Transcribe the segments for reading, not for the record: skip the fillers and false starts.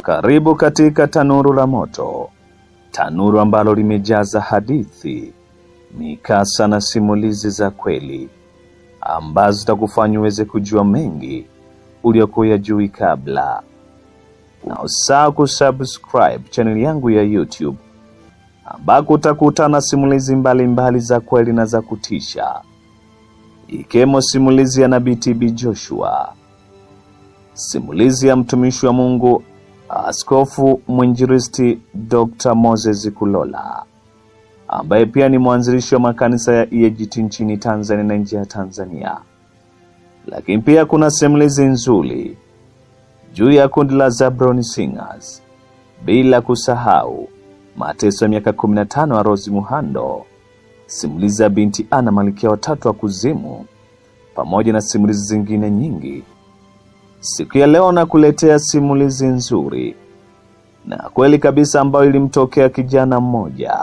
Karibu katika tanuru la moto, tanuru ambalo limejaza hadithi, mikasa na simulizi za kweli, ambazo zitakufanya uweze kujua mengi uliokuwa hujui kabla. Na usahau kusubscribe channel yangu ya YouTube, ambako utakutana simulizi mbalimbali za kweli na za kutisha, ikiwemo simulizi ya Nabii TB Joshua, simulizi ya mtumishi wa Mungu Askofu Mwinjilisti Dr. Moses Kulola, ambaye pia ni mwanzilishi wa makanisa ya EAGT nchini Tanzania na nje ya Tanzania. Lakini pia kuna simulizi nzuri juu ya kundi la Zabroni Singers, bila kusahau mateso ya miaka 15 ya Rose Muhando, simulizi ya binti Ana Malkia watatu wa kuzimu, pamoja na simulizi zingine nyingi. Siku ya leo nakuletea simulizi nzuri na kweli kabisa ambayo ilimtokea kijana mmoja.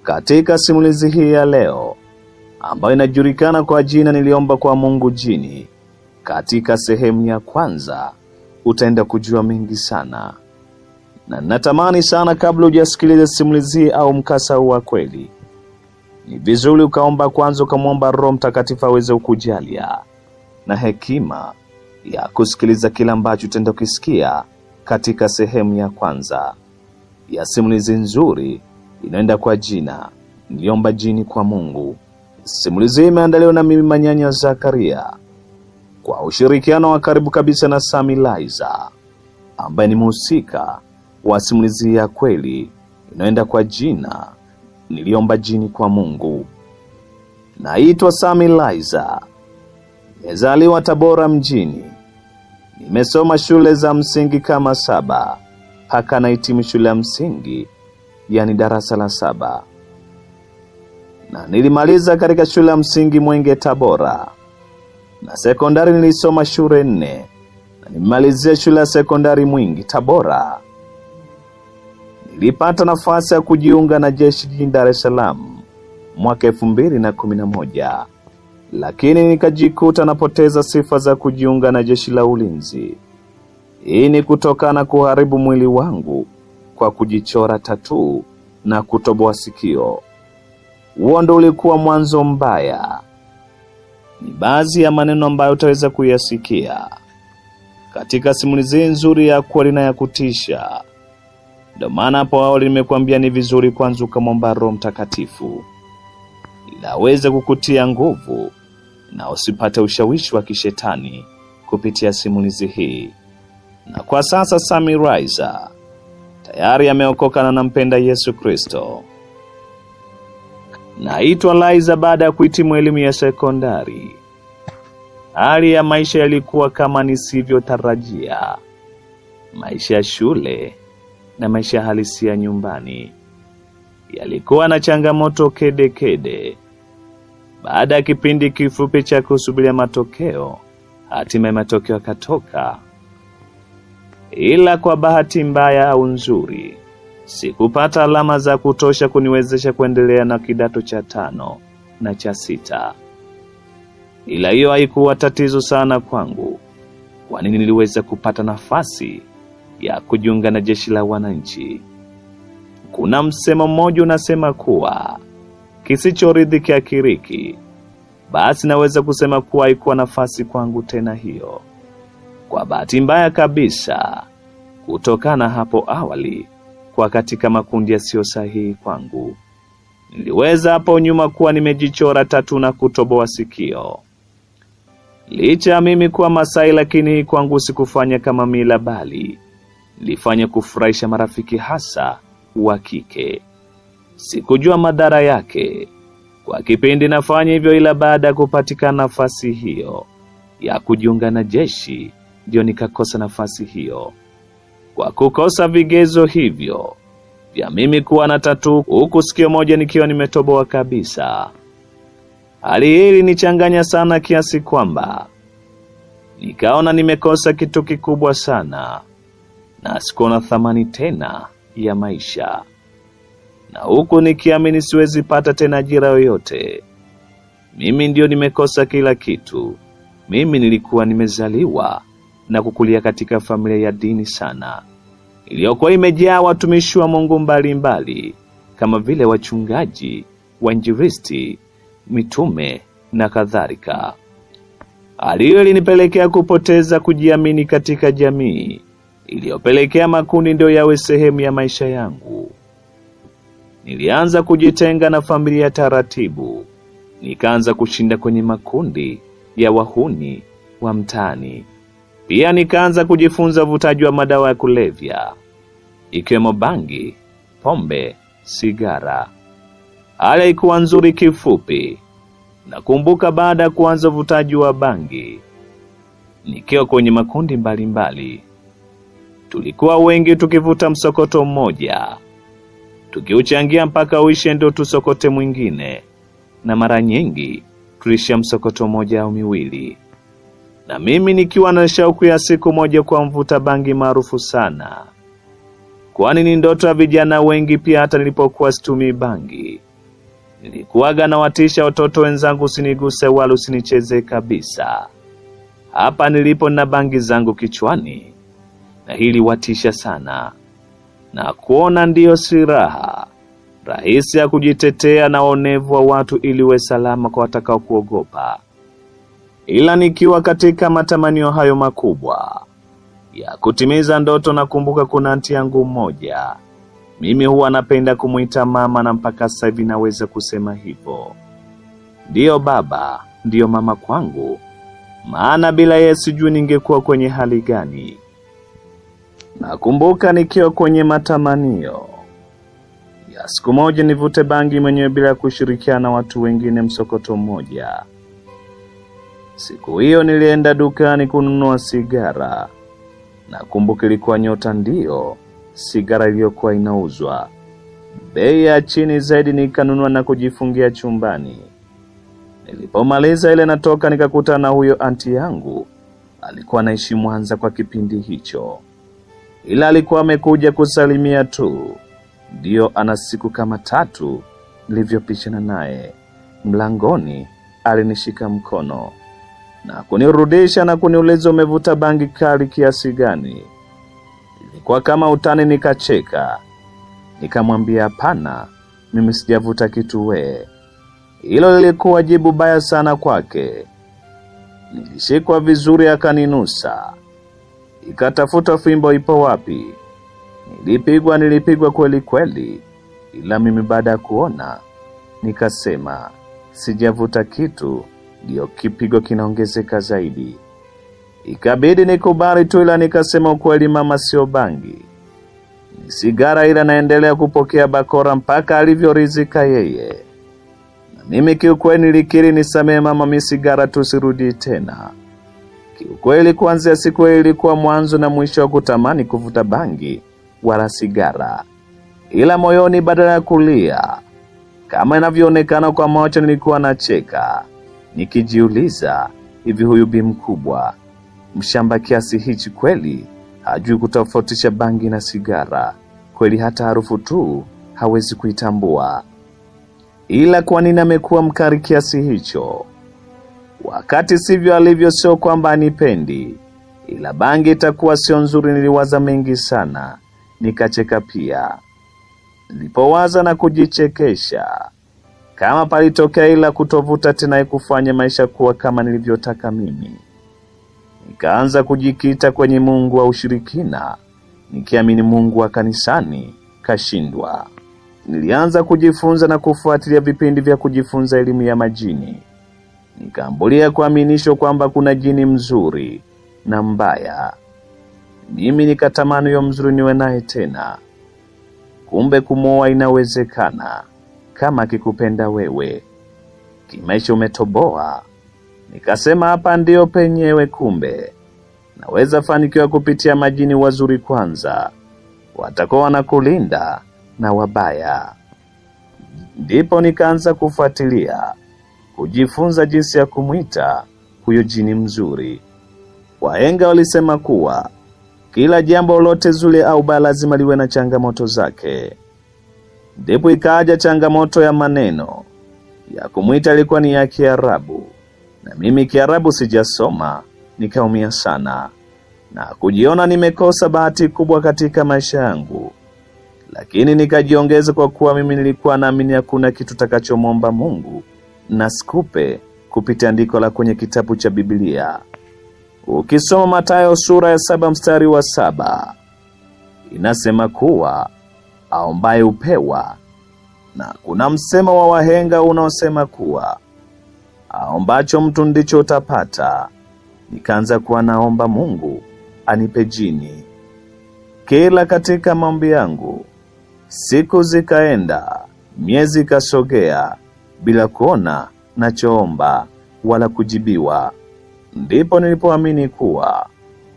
Katika simulizi hii ya leo, ambayo inajulikana kwa jina Niliomba kwa Mungu Jini, katika sehemu ya kwanza utaenda kujua mengi sana. Na natamani sana kabla hujasikiliza simulizi au mkasa wa kweli, ni vizuri ukaomba kwanza, ukamwomba Roho Mtakatifu aweze kukujalia na hekima ya kusikiliza kila ambacho utaenda kukisikia katika sehemu ya kwanza ya simulizi nzuri inaenda kwa jina Niliomba Jini kwa Mungu. Simulizi imeandaliwa na mimi Manyanya Zakaria kwa ushirikiano wa karibu kabisa na Sami Laiza, ambaye ni mhusika wa simulizi ya kweli inaenda kwa jina Niliomba Jini kwa Mungu. Naitwa Sami Laiza. Nimezaliwa Tabora mjini. Nimesoma shule za msingi kama 7 mpaka nahitimu shule ya msingi, yani darasa la 7. Na nilimaliza katika shule ya msingi Mwenge Tabora. Na sekondari nilisoma shule 4. Na nimalizia shule ya sekondari Mwingi Tabora. Nilipata nafasi ya kujiunga na jeshi jijini Dar es Salaam mwaka 2011. Lakini nikajikuta napoteza sifa za kujiunga na jeshi la ulinzi. Hii ni kutokana kuharibu mwili wangu kwa kujichora tattoo na kutoboa sikio. Huo ndio ulikuwa mwanzo mbaya. Ni baadhi ya maneno ambayo utaweza kuyasikia katika simulizi nzuri ya kweli na ya kutisha. Ndio maana hapo awali nimekuambia ni vizuri kwanza ukamwomba Roho Mtakatifu ili aweze kukutia nguvu na usipate ushawishi wa kishetani kupitia simulizi hii. Na kwa sasa Sami Laiza tayari ameokoka na nampenda Yesu Kristo. Naitwa Laiza baada ya kuhitimu elimu ya sekondari. Hali ya maisha yalikuwa kama nisivyotarajia. Maisha ya shule na maisha halisi ya nyumbani yalikuwa na changamoto kede. Baada ya kipindi kifupi cha kusubiria matokeo, hatimaye matokeo yakatoka. Ila kwa bahati mbaya au nzuri, sikupata alama za kutosha kuniwezesha kuendelea na kidato cha 5 na cha 6. Ila hiyo haikuwa tatizo sana kwangu, kwani niliweza kupata nafasi ya kujiunga na jeshi la wananchi. Kuna msemo mmoja unasema kuwa kisichoridhiki hakiriki. Basi naweza kusema kuwa haikuwa nafasi kwangu tena hiyo. Kwa bahati mbaya kabisa, kutokana hapo awali kwa katika makundi yasiyo sahihi kwangu, niliweza hapo nyuma kuwa nimejichora tattoo na kutoboa sikio. Licha ya mimi kuwa Masai, lakini kwangu sikufanya kama mila, bali nilifanya kufurahisha marafiki hasa wa kike. Sikujua madhara yake kwa kipindi nafanya hivyo, ila baada ya kupatikana nafasi hiyo ya kujiunga na jeshi ndio nikakosa nafasi hiyo. Kwa kukosa vigezo hivyo vya mimi kuwa na tattoo, huku sikio moja nikiwa nimetoboa kabisa. Hali hii nichanganya sana kiasi kwamba nikaona nimekosa kitu kikubwa sana na sikuona thamani tena ya maisha. Na huku nikiamini siwezi pata tena ajira yoyote. Mimi ndio nimekosa kila kitu. Mimi nilikuwa nimezaliwa na kukulia katika familia ya dini sana. iliyokuwa imejaa watumishi wa Mungu mbalimbali kama vile wachungaji, wainjilisti, mitume na kadhalika. Hali hiyo ilinipelekea kupoteza kujiamini katika jamii, iliyopelekea makundi ndio yawe sehemu ya maisha yangu. Nilianza kujitenga na familia taratibu, nikaanza kushinda kwenye makundi ya wahuni wa mtaani. Pia nikaanza kujifunza uvutaji wa madawa ya kulevya, ikiwemo bangi, pombe, sigara. Hali haikuwa nzuri. Kifupi, nakumbuka baada ya kuanza uvutaji wa bangi, nikiwa kwenye makundi mbalimbali, tulikuwa wengi tukivuta msokoto mmoja, tukiuchangia mpaka uishe ndio tusokote mwingine, na mara nyingi tulishia msokoto moja au miwili. Na mimi nikiwa na shauku ya siku moja kwa mvuta bangi maarufu sana, kwani ni ndoto ya vijana wengi. Pia hata nilipokuwa situmii bangi, nilikuwaga na watisha watoto wenzangu, usiniguse wala usinicheze kabisa. Hapa nilipo na bangi zangu kichwani, na hili watisha sana, na kuona ndiyo silaha rahisi ya kujitetea na onevu wa watu ili we salama kwa watakao kuogopa. Ila nikiwa katika matamanio hayo makubwa ya kutimiza ndoto, na kumbuka kuna anti yangu mmoja, mimi huwa napenda kumuita mama, na mpaka sasa hivi naweza kusema hivyo. Ndiyo baba, ndiyo mama kwangu, maana bila yeye sijui ningekuwa kwenye hali gani. Nakumbuka nikiwa kwenye matamanio ya siku moja nivute bangi mwenyewe bila kushirikiana na watu wengine msokoto mmoja. Siku hiyo nilienda dukani kununua sigara. Nakumbuka ilikuwa Nyota, ndiyo sigara iliyokuwa inauzwa bei ya chini zaidi. Nikanunua na kujifungia chumbani. Nilipomaliza ile natoka, nikakutana na huyo anti yangu. Alikuwa anaishi Mwanza kwa kipindi hicho, ila alikuwa amekuja kusalimia tu. Ndio ana siku kama 3 nilivyopishana naye. Mlangoni alinishika mkono na kunirudisha na kuniuliza, umevuta bangi kali kiasi gani? Ilikuwa kama utani. Nikacheka, nikamwambia hapana, mimi sijavuta kitu we. Hilo lilikuwa jibu baya sana kwake. Nilishikwa vizuri, akaninusa, ikatafuta fimbo ipo wapi. Nilipigwa kweli kweli, ila mimi baada ya kuona nikasema sijavuta kitu. Ndio kipigo kinaongezeka zaidi. Ikabidi nikubali tu, ila nikasema ukweli, mama, sio bangi, ni sigara, ila naendelea kupokea bakora mpaka alivyorizika yeye. Na mimi kiukweli nilikiri, nisamee mama, mimi sigara tu sirudi tena. Kiukweli kuanzia siku hiyo ilikuwa mwanzo na mwisho wa kutamani kuvuta bangi wala sigara. Ila moyoni badala ya kulia kama inavyoonekana kwa macho, nilikuwa nacheka nikijiuliza, hivi huyu bi mkubwa mshamba kiasi hichi kweli hajui kutofautisha bangi na sigara? Kweli hata harufu tu hawezi kuitambua? Ila kwa nini amekuwa mkari kiasi hicho, wakati sivyo alivyo? Sio kwamba anipendi, ila bangi itakuwa sio nzuri. Niliwaza mengi sana, nikacheka pia. Nilipowaza na kujichekesha, kama palitokea ila kutovuta tena kufanya maisha kuwa kama nilivyotaka mimi. Nikaanza kujikita kwenye Mungu wa ushirikina, nikiamini Mungu wa kanisani kashindwa. Nilianza kujifunza na kufuatilia vipindi vya kujifunza elimu ya majini. Nikaambulia kuaminishwa kwamba kuna jini mzuri na mbaya. Mimi nikatamani huyo mzuri niwe naye tena. Kumbe kumuoa inawezekana kama akikupenda wewe. Kimaisha umetoboa. Nikasema hapa ndio penyewe, kumbe naweza fanikiwa kupitia majini wazuri kwanza, watakuwa wanakulinda na wabaya. Ndipo nikaanza kufuatilia, kujifunza jinsi ya kumuita huyo jini mzuri. Wahenga walisema kuwa kila jambo lote zuri au baya lazima liwe na changamoto zake. Ndipo ikaja changamoto ya maneno. Ya kumuita ilikuwa ni ya Kiarabu, na mimi Kiarabu sijasoma, nikaumia sana. na kujiona nimekosa bahati kubwa katika maisha yangu. Lakini nikajiongeza kwa kuwa mimi nilikuwa naamini hakuna kitu takachomwomba Mungu na sikupe kupitia andiko la kwenye kitabu cha Biblia. Ukisoma Mathayo sura ya 7 mstari wa 7, inasema kuwa aombaye upewa, na kuna msemo wa wahenga unaosema kuwa aombacho mtu ndicho utapata. Nikaanza kuwa naomba Mungu anipe jini. Kila katika maombi yangu, siku zikaenda, miezi kasogea, bila kuona nachoomba wala kujibiwa. Ndipo nilipoamini kuwa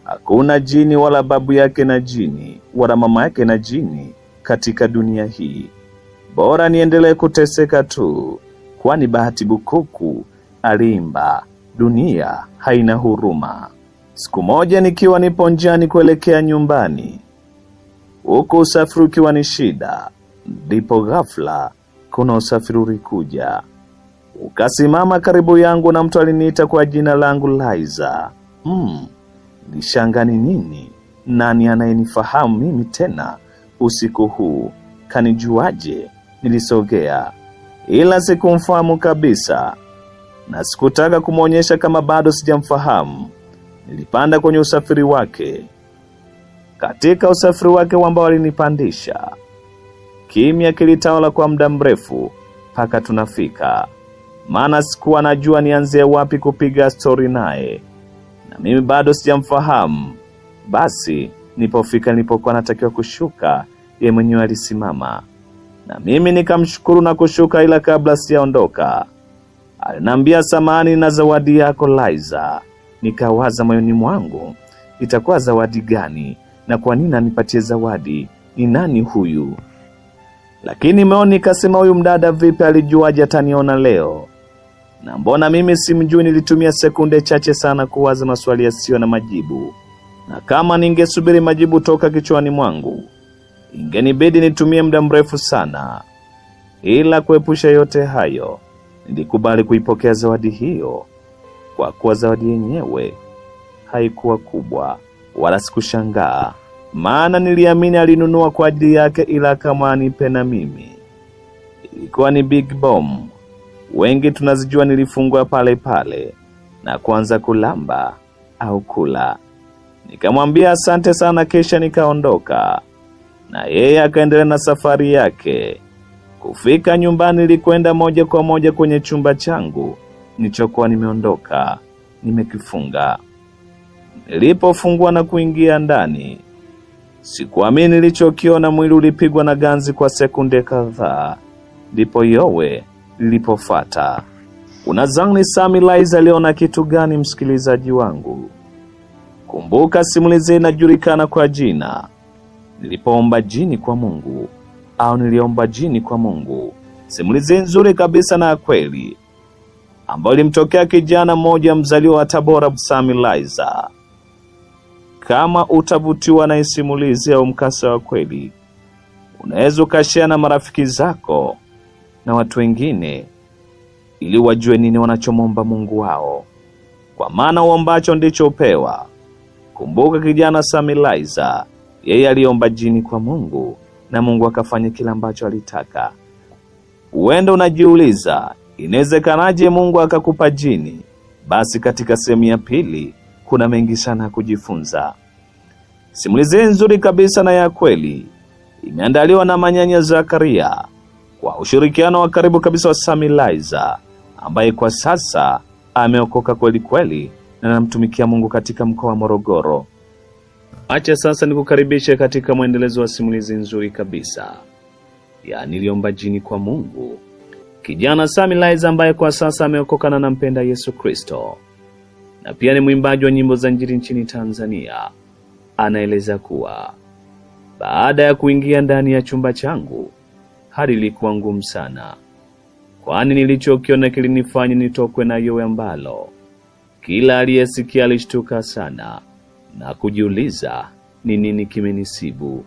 hakuna jini wala babu yake na jini wala mama yake na jini katika dunia hii. Bora niendelee kuteseka tu, kwani Bahati Bukuku aliimba, dunia haina huruma. Siku moja nikiwa nipo njiani kuelekea nyumbani, huku usafiri ukiwa ni shida, ndipo ghafla kuna usafiri ulikuja ukasimama karibu yangu, na mtu aliniita kwa jina langu Liza. Nilishanga ni nini? Nani anayenifahamu mimi tena usiku huu? Kanijuaje? Nilisogea, ila sikumfahamu kabisa, na sikutaka kumuonyesha kama bado sijamfahamu. Nilipanda kwenye usafiri wake. Katika usafiri wake ambao alinipandisha, kimya kilitawala kwa muda mrefu mpaka tunafika, maana sikuwa najua nianzie wapi kupiga story naye, na mimi bado sijamfahamu. Basi nilipokuwa natakiwa kushuka, yeye mwenyewe alisimama, na mimi nikamshukuru na kushuka, ila kabla sijaondoka aliniambia, samahani na zawadi yako Liza. Nikawaza moyoni mwangu, itakuwa zawadi gani na kwa nini anipatie zawadi? Ni nani huyu? Lakini moyoni nikasema, huyu mdada vipi alijuaje ataniona leo? Na mbona mimi simjui? Nilitumia sekunde chache sana kuwaza maswali yasiyo na majibu, na kama ningesubiri majibu toka kichwani mwangu, ingenibidi nitumie muda mrefu sana. Ila kuepusha yote hayo, nilikubali kuipokea zawadi hiyo, kwa kuwa zawadi yenyewe haikuwa kubwa, wala sikushangaa, maana niliamini alinunua kwa ajili yake, ila kama anipe na mimi. Ilikuwa ni big bomb. Wengi tunazijua. Nilifungua pale pale na kuanza kulamba au kula. Nikamwambia asante sana, kisha nikaondoka, na yeye akaendelea na safari yake. Kufika nyumbani, nilikwenda moja kwa moja kwenye chumba changu nilichokuwa nimeondoka nimekifunga. Nilipofungua na kuingia ndani, sikuamini nilichokiona. Mwili ulipigwa na ganzi kwa sekunde kadhaa, ndipo yowe lilipofuata. Unadhani Sami Liza aliona kitu gani, msikilizaji wangu? Kumbuka simulizi inajulikana kwa jina Nilipoomba jini kwa Mungu, au Niliomba jini kwa Mungu. Simulizi nzuri kabisa na kweli, ambayo ilimtokea kijana mmoja mzaliwa wa Tabora, Sami Liza. Kama utavutiwa na simulizi au mkasa wa kweli, unaweza ukashare na marafiki zako na watu wengine, ili wajue nini wanachomomba Mungu wao, kwa maana uombacho ndicho upewa. Kumbuka kijana Sami Liza, yeye aliomba jini kwa Mungu, na Mungu akafanya kila ambacho alitaka. Uenda unajiuliza, inawezekanaje Mungu akakupa jini? Basi katika sehemu ya pili kuna mengi sana kujifunza. Simulizi nzuri kabisa na ya kweli imeandaliwa na Manyanya Zakaria kwa ushirikiano wa karibu kabisa wa Sami Liza, ambaye kwa sasa ameokoka kweli kweli na anamtumikia Mungu katika mkoa wa Morogoro. Acha sasa nikukaribishe katika mwendelezo wa simulizi nzuri kabisa ya Niliomba jini kwa Mungu. Kijana Sami Liza ambaye kwa sasa ameokoka na anampenda Yesu Kristo, na pia ni mwimbaji wa nyimbo za injili nchini Tanzania, anaeleza kuwa baada ya kuingia ndani ya chumba changu, hali ilikuwa ngumu sana, kwani nilichokiona kilinifanya nitokwe na yowe ambalo kila aliyesikia alishtuka sana na kujiuliza ni nini kimenisibu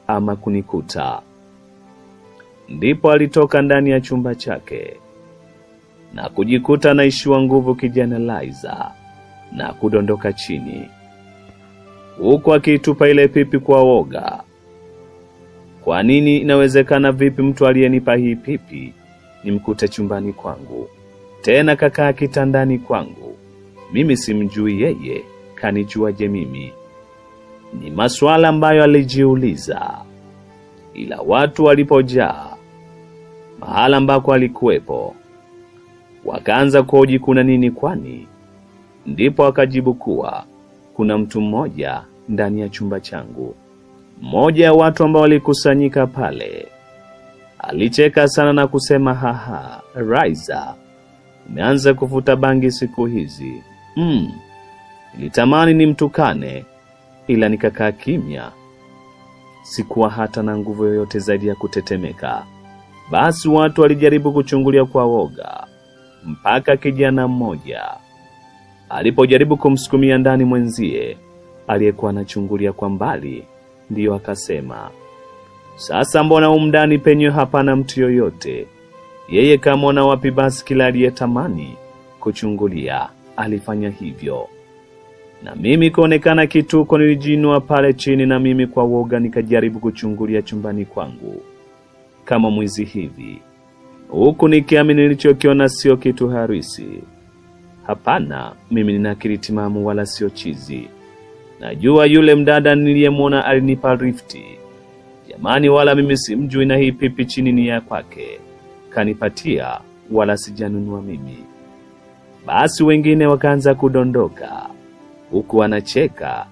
ama kunikuta. Ndipo alitoka ndani ya chumba chake na kujikuta anaishiwa nguvu kijana Liza na kudondoka chini. huku akitupa ile pipi kwa woga. Kwa nini inawezekana vipi mtu aliyenipa hii pipi nimkute chumbani kwangu? Tena kakaa kitandani kwangu. Mimi simjui yeye, kanijuaje mimi? Ni maswala ambayo alijiuliza. Ila watu walipojaa mahala ambako alikuwepo, wakaanza kuhoji kuna nini kwani? Ndipo akajibu kuwa kuna mtu mmoja ndani ya chumba changu. Mmoja ya watu ambao walikusanyika pale alicheka sana na kusema, haha, Raiza, umeanza kufuta bangi siku hizi. Nilitamani nimtukane, ila nikakaa kimya. Sikuwa hata na nguvu yoyote zaidi ya kutetemeka. Basi watu walijaribu kuchungulia kwa woga, mpaka kijana mmoja alipojaribu kumsukumia ndani mwenzie aliyekuwa anachungulia kwa mbali, ndiyo akasema, sasa mbona umndani penye hapana mtu yoyote? Yeye kamona wapi basi kila aliyetamani kuchungulia alifanya hivyo. Na mimi kuonekana kituko nilijinua pale chini, na mimi kwa woga nikajaribu kuchungulia chumbani kwangu kama mwizi hivi, huku nikiamini nilichokiona sio kitu harisi. Hapana, mimi nina akili timamu wala sio chizi. Najua yule mdada niliyemwona alinipa rifti. Jamani, wala mimi simjui, na hii pipi chini ni ya kwake. Kanipatia wala sijanunua mimi. Basi wengine wakaanza kudondoka, huku wanacheka,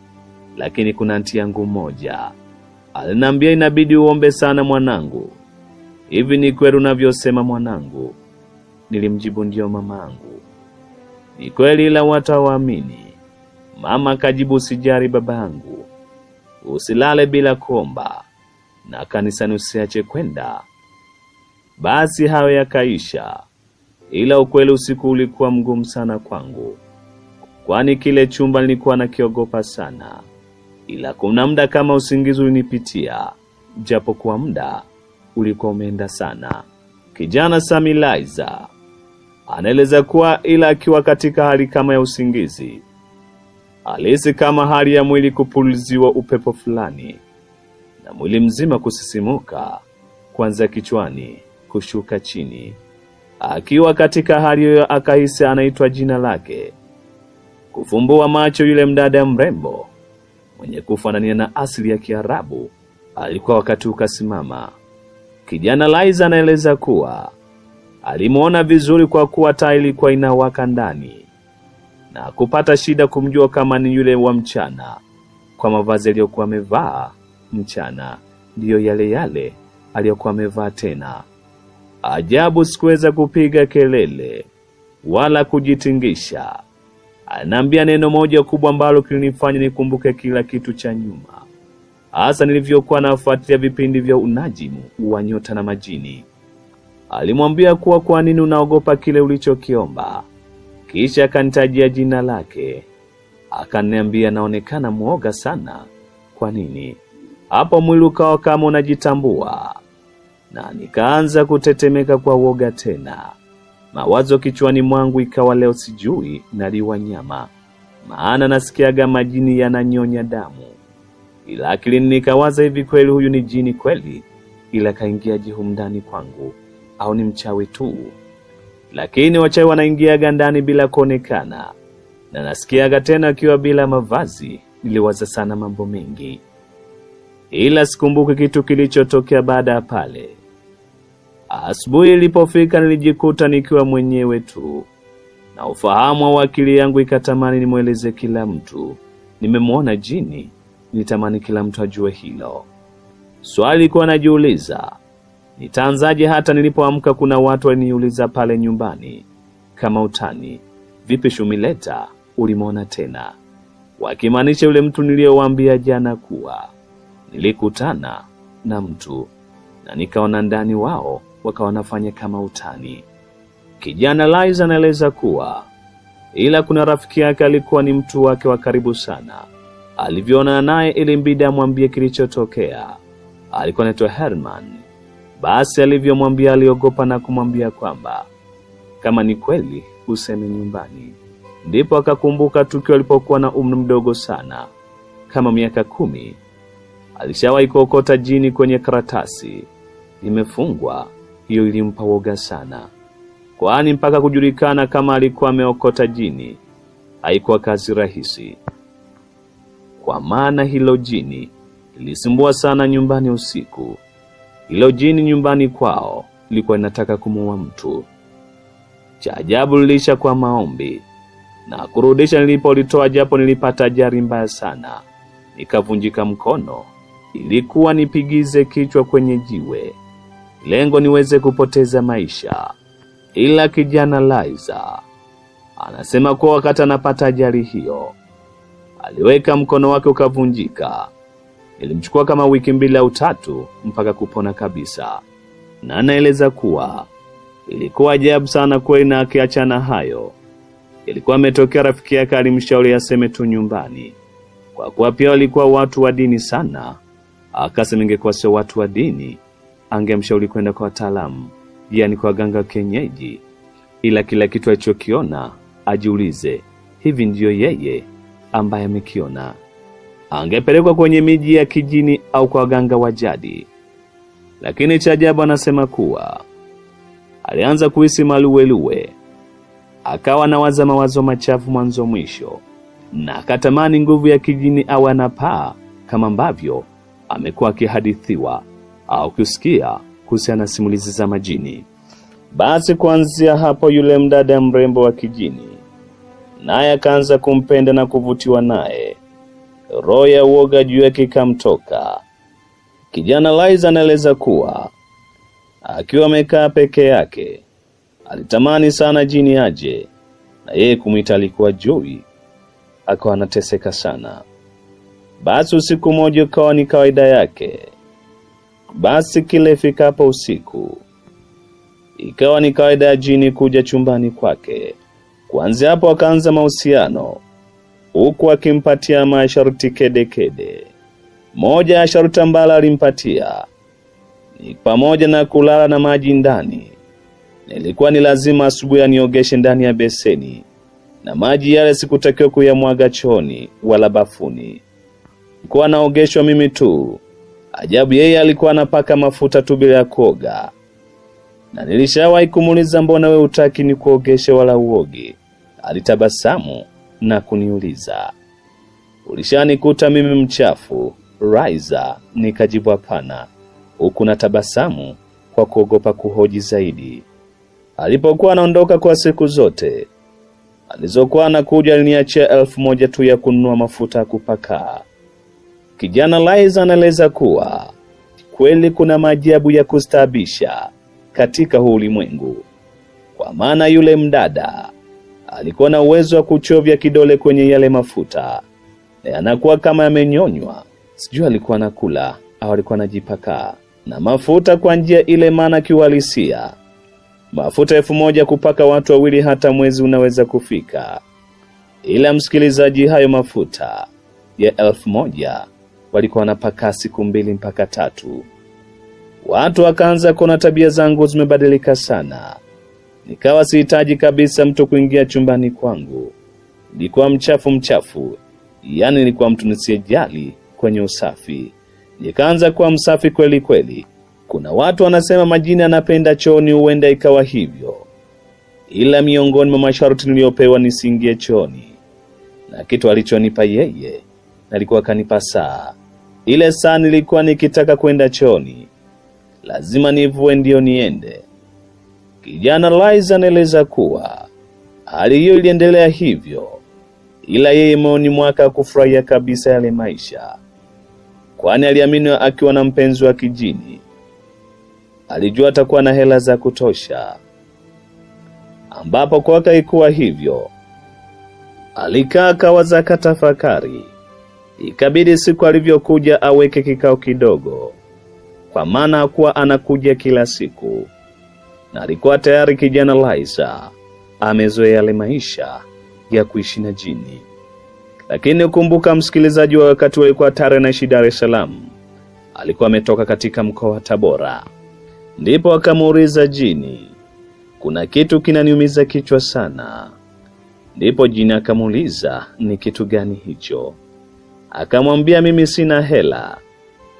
lakini kuna anti yangu mmoja aliniambia, inabidi uombe sana mwanangu. Hivi ni kweli unavyosema mwanangu? Nilimjibu, ndio mamangu. Ni kweli, ila watawaamini. Mama akajibu, sijari babangu, usilale bila kuomba, na kanisani usiache kwenda. Basi hayo yakaisha, ila ukweli usiku ulikuwa mgumu sana kwangu, kwani kile chumba nilikuwa nakiogopa sana. Ila kuna muda kama usingizi ulinipitia, japo kwa muda ulikuwa umeenda sana. Kijana Samilaiza anaeleza kuwa ila akiwa katika hali kama ya usingizi, alihisi kama hali ya mwili kupuliziwa upepo fulani, na mwili mzima kusisimuka kuanzia kichwani kushuka chini. Akiwa katika hali hiyo akahisi anaitwa jina lake. Kufumbua macho, yule mdada mrembo mwenye kufanania na asili ya Kiarabu alikuwa wakati ukasimama. Kijana Laiza anaeleza kuwa alimuona vizuri kwa kuwa taa ilikuwa inawaka ndani, na kupata shida kumjua kama ni yule wa mchana, kwa mavazi aliyokuwa amevaa mchana ndiyo yale yale aliyokuwa amevaa tena. Ajabu, sikuweza kupiga kelele wala kujitingisha. Ananiambia neno moja kubwa ambalo kilinifanya nikumbuke kila kitu cha nyuma, hasa nilivyokuwa nafuatilia vipindi vya unajimu wa nyota na majini. Alimwambia kuwa kwa nini unaogopa kile ulichokiomba, kisha akanitajia jina lake. Akaniambia naonekana muoga sana. Kwa nini? Hapo mwili ukawa kama unajitambua, na nikaanza kutetemeka kwa woga tena. Mawazo kichwani mwangu ikawa leo sijui naliwa nyama, maana nasikiaga majini yananyonya damu. Ila akilini nikawaza, hivi kweli huyu ni jini kweli, ila kaingia humu ndani kwangu, au ni mchawi tu? Lakini wachawi wanaingiaga ndani bila kuonekana, na nasikiaga tena akiwa bila mavazi. Niliwaza sana mambo mengi, ila sikumbuki kitu kilichotokea baada ya pale. Asubuhi ilipofika nilijikuta nikiwa mwenyewe tu, na ufahamu wa akili yangu ikatamani nimweleze kila mtu nimemwona jini. Nitamani kila mtu ajue hilo. Swali lilikuwa najiuliza, nitaanzaje? Hata nilipoamka kuna watu waliniuliza pale nyumbani kama utani, vipi Shumileta, ulimwona tena? Wakimaanisha yule mtu niliyowaambia jana kuwa nilikutana na mtu na nikaona ndani wao, wakawa wanafanya kama utani. Kijana Laiza anaeleza kuwa ila kuna rafiki yake alikuwa ni mtu wake wa karibu sana. Alivyoona naye ilimbidi amwambie kilichotokea. Alikuwa anaitwa Herman. Basi alivyomwambia aliogopa na kumwambia kwamba kama ni kweli useme nyumbani. Ndipo akakumbuka tukio alipokuwa na umri mdogo sana. kama miaka 10 alishawahi kuokota jini kwenye karatasi imefungwa. Hiyo ilimpa woga sana, kwani mpaka kujulikana kama alikuwa ameokota jini haikuwa kazi rahisi, kwa maana hilo jini lilisumbua sana nyumbani usiku. Hilo jini nyumbani kwao lilikuwa linataka kumuua mtu. Cha ajabu lilisha kwa maombi na kurudisha nilipolitoa, japo nilipata ajali mbaya sana, nikavunjika mkono. Ilikuwa nipigize kichwa kwenye jiwe, lengo niweze kupoteza maisha. Ila kijana Liza anasema kuwa wakati anapata ajali hiyo aliweka mkono wake ukavunjika. Ilimchukua kama wiki 2 au 3 mpaka kupona kabisa, na anaeleza kuwa ilikuwa ajabu sana kweli. Na akiachana hayo, ilikuwa ametokea rafiki yake alimshauri aseme tu nyumbani, kwa kuwa pia walikuwa watu wa dini sana. Akasema ingekuwa sio watu wa dini angemshauri kwenda kwa wataalamu, yani kwa ganga kienyeji. Ila kila kitu alichokiona ajiulize, hivi ndiyo yeye ambaye amekiona? Angepelekwa kwenye miji ya kijini au kwa waganga wa jadi. Lakini cha ajabu anasema kuwa alianza kuhisi maluweluwe, akawa anawaza mawazo machafu mwanzo mwisho, na akatamani nguvu ya kijini au anapaa kama ambavyo amekuwa akihadithiwa au kusikia kuhusiana na simulizi za majini. Basi kuanzia hapo yule mdada mrembo wa kijini naye akaanza kumpenda na kuvutiwa naye. Roho ya uoga juu yake ikamtoka. Kijana Liza anaeleza kuwa akiwa amekaa peke yake alitamani sana jini aje na yeye kumwita. Alikuwa Joy, akawa anateseka sana. Basi usiku mmoja ukawa ni kawaida yake. Basi kile ifikapo usiku ikawa ni kawaida ya jini kuja chumbani kwake. Kuanzia hapo akaanza mahusiano, huku akimpatia masharti kede. Moja ya sharti ambalo alimpatia ni pamoja na kulala na maji ndani. Nilikuwa ni lazima asubuhi aniogeshe ndani ya beseni, na maji yale sikutakiwa kuyamwaga chooni wala bafuni. Nilikuwa naogeshwa mimi tu. Ajabu, yeye alikuwa anapaka mafuta tu bila kuoga. Na nilishawahi kumuuliza, mbona wewe hutaki ni kuogeshe wala uoge? Alitabasamu na kuniuliza, ulishanikuta mimi mchafu, Liza? Nikajibu hapana, huku na tabasamu kwa kuogopa kuhoji zaidi. Alipokuwa anaondoka kwa siku zote alizokuwa anakuja, aliniachia 1000 tu ya kununua mafuta ya kupaka. Kijana Liza anaeleza kuwa kweli kuna maajabu ya kustaabisha katika huu ulimwengu, kwa maana yule mdada alikuwa na uwezo wa kuchovya kidole kwenye yale mafuta na anakuwa kama yamenyonywa. Sijui alikuwa anakula au alikuwa anajipaka na mafuta kwa njia ile, maana kiuhalisia mafuta 1000 kupaka watu wawili hata mwezi unaweza kufika. Ila msikilizaji, hayo mafuta ya 1000 walikuwa wanapaka siku 2 mpaka 3. Watu wakaanza kuona tabia zangu zimebadilika sana. Nikawa sihitaji kabisa mtu kuingia chumbani kwangu. Nilikuwa mchafu, yani nilikuwa mtu nisiyejali kwenye usafi. Nikaanza kuwa msafi kweli. Kuna watu wanasema majini anapenda chooni, huenda ikawa hivyo. Ila miongoni mwa masharti niliyopewa nisingie chooni, na kitu alichonipa yeye alikuwa kanipa saa. Ile saa nilikuwa nikitaka kwenda chooni lazima nivue ndio niende. Kijana Liza anaeleza kuwa hali hiyo iliendelea hivyo, ila yeye moyoni mwake kufurahia kabisa yale maisha, kwani aliamini akiwa na mpenzi wa kijini alijua atakuwa na hela za kutosha. Ambapo kwake ilikuwa hivyo, alikaa kawaza katafakari. Ikabidi siku alivyokuja aweke kikao kidogo, kwa maana hakuwa anakuja kila siku, na alikuwa tayari kijana Liza amezoea yale maisha ya kuishi na jini. Lakini ukumbuka msikilizaji, wa wakati walikuwa Tare anaishi Dar es Salaam, alikuwa ametoka katika mkoa wa Tabora. Ndipo akamuuliza jini, kuna kitu kinaniumiza kichwa sana. Ndipo jini akamuuliza, ni kitu gani hicho? Akamwambia, mimi sina hela,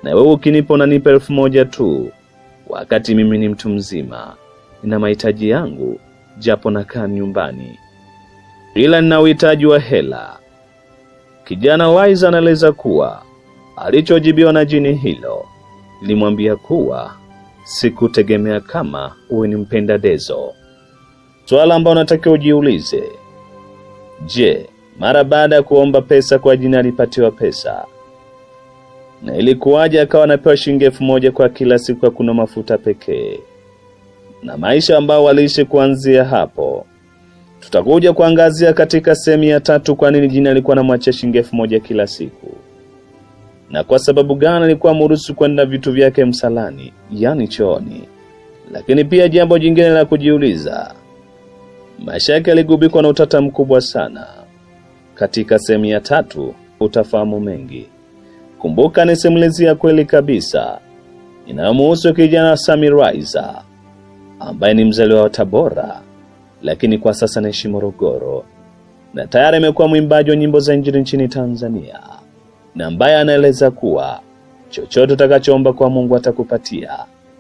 na wewe ukinipa unanipa 1,000 tu, wakati mimi ni mtu mzima, nina mahitaji yangu, japo nakaa nyumbani, ila nina uhitaji wa hela. Kijana Liza anaeleza kuwa alichojibiwa na jini hilo limwambia kuwa sikutegemea kama uwe ni mpenda Dezo. Swala ambalo unatakiwa ujiulize, je, mara baada ya kuomba pesa kwa jini alipatiwa pesa? Na ilikuwaje akawa anapewa shilingi 1,000 kwa kila siku kwa kunywa mafuta pekee? Na maisha ambao waliishi kuanzia hapo. Tutakuja kuangazia katika sehemu ya 3 kwa nini jini alikuwa anamwachia shilingi 1,000 kila siku. Na kwa sababu gani alikuwa mruhusu kwenda vitu vyake msalani, yani chooni. Lakini pia jambo jingine la kujiuliza, maisha yake yaligubikwa na utata mkubwa sana. Katika sehemu ya 3 utafahamu mengi. Kumbuka ni simulizi ya kweli kabisa inayomhusu kijana Sammy Liza ambaye ni mzaliwa wa Tabora, lakini kwa sasa anaishi Morogoro, na tayari amekuwa mwimbaji wa nyimbo za injili nchini Tanzania, na ambaye anaeleza kuwa chochote utakachoomba kwa Mungu atakupatia.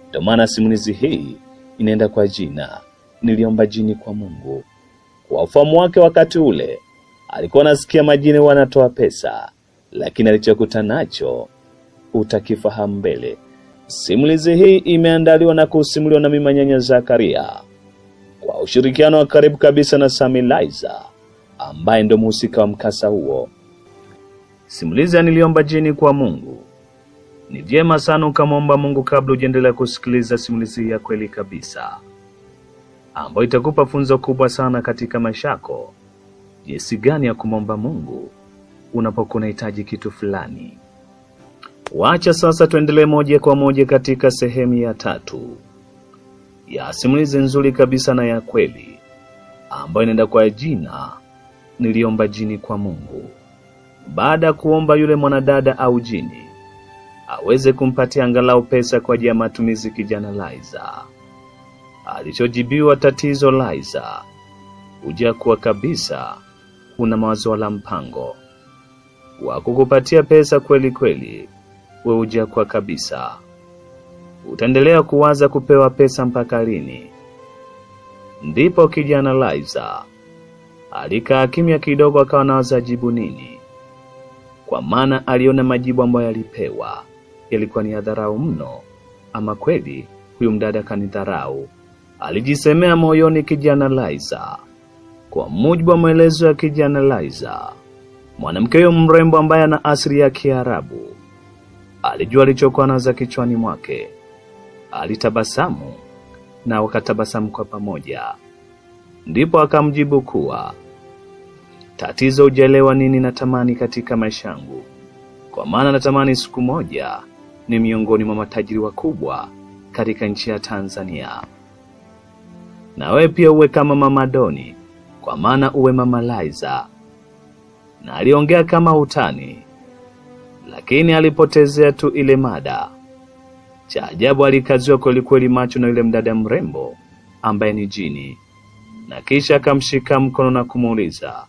Ndio maana simulizi hii inaenda kwa jina Niliomba Jini kwa Mungu. Kwa ufahamu wake, wakati ule alikuwa anasikia majini wanatoa pesa, lakini alichokutana nacho utakifahamu mbele. Simulizi hii imeandaliwa na kusimuliwa na mimi Nyanya Zakaria kwa ushirikiano wa karibu kabisa na Sammy Liza ambaye ndo mhusika wa mkasa huo. Simulizi ya Niliomba Jini kwa Mungu. Ni vyema sana ukamwomba Mungu kabla ujendelea kusikiliza simulizi ya kweli kabisa, ambayo itakupa funzo kubwa sana katika maisha yako, jinsi gani ya kumwomba Mungu unapokuwa unahitaji kitu fulani. Wacha sasa tuendelee moja kwa moja katika sehemu ya 3 ya simulizi nzuri kabisa na ya kweli, ambayo inaenda kwa jina Niliomba Jini kwa Mungu. Baada ya kuomba yule mwanadada au jini aweze kumpatia angalau pesa kwa ajili ya matumizi, kijana Liza alichojibiwa tatizo Liza, uja kuwa kabisa una mawazo la mpango wa kukupatia pesa kweli kweli. Wewe uja kwa kabisa utaendelea kuwaza kupewa pesa mpaka lini? Ndipo kijana Liza alikaa kimya kidogo, akawa anawaza jibu nini, kwa maana aliona majibu ambayo yalipewa yalikuwa ni dharau mno. Ama kweli huyu mdada kanidharau, alijisemea moyoni kijana Liza. Kwa mujibu wa maelezo ya kijana Liza, mwanamke huyo mrembo ambaye ana asili ya Kiarabu alijua alichokuwa naza kichwani mwake. Alitabasamu na wakatabasamu kwa pamoja. Ndipo akamjibu kuwa, tatizo hujelewa nini natamani katika maisha yangu, kwa maana natamani siku moja ni miongoni mwa matajiri wakubwa katika nchi ya Tanzania. Na wewe pia uwe kama Mama Doni, kwa maana uwe Mama Liza. Na aliongea kama utani, lakini alipotezea tu ile mada. Cha ajabu alikaziwa kweli kweli macho na yule mdada mrembo ambaye ni jini, na kisha akamshika mkono na kumuuliza,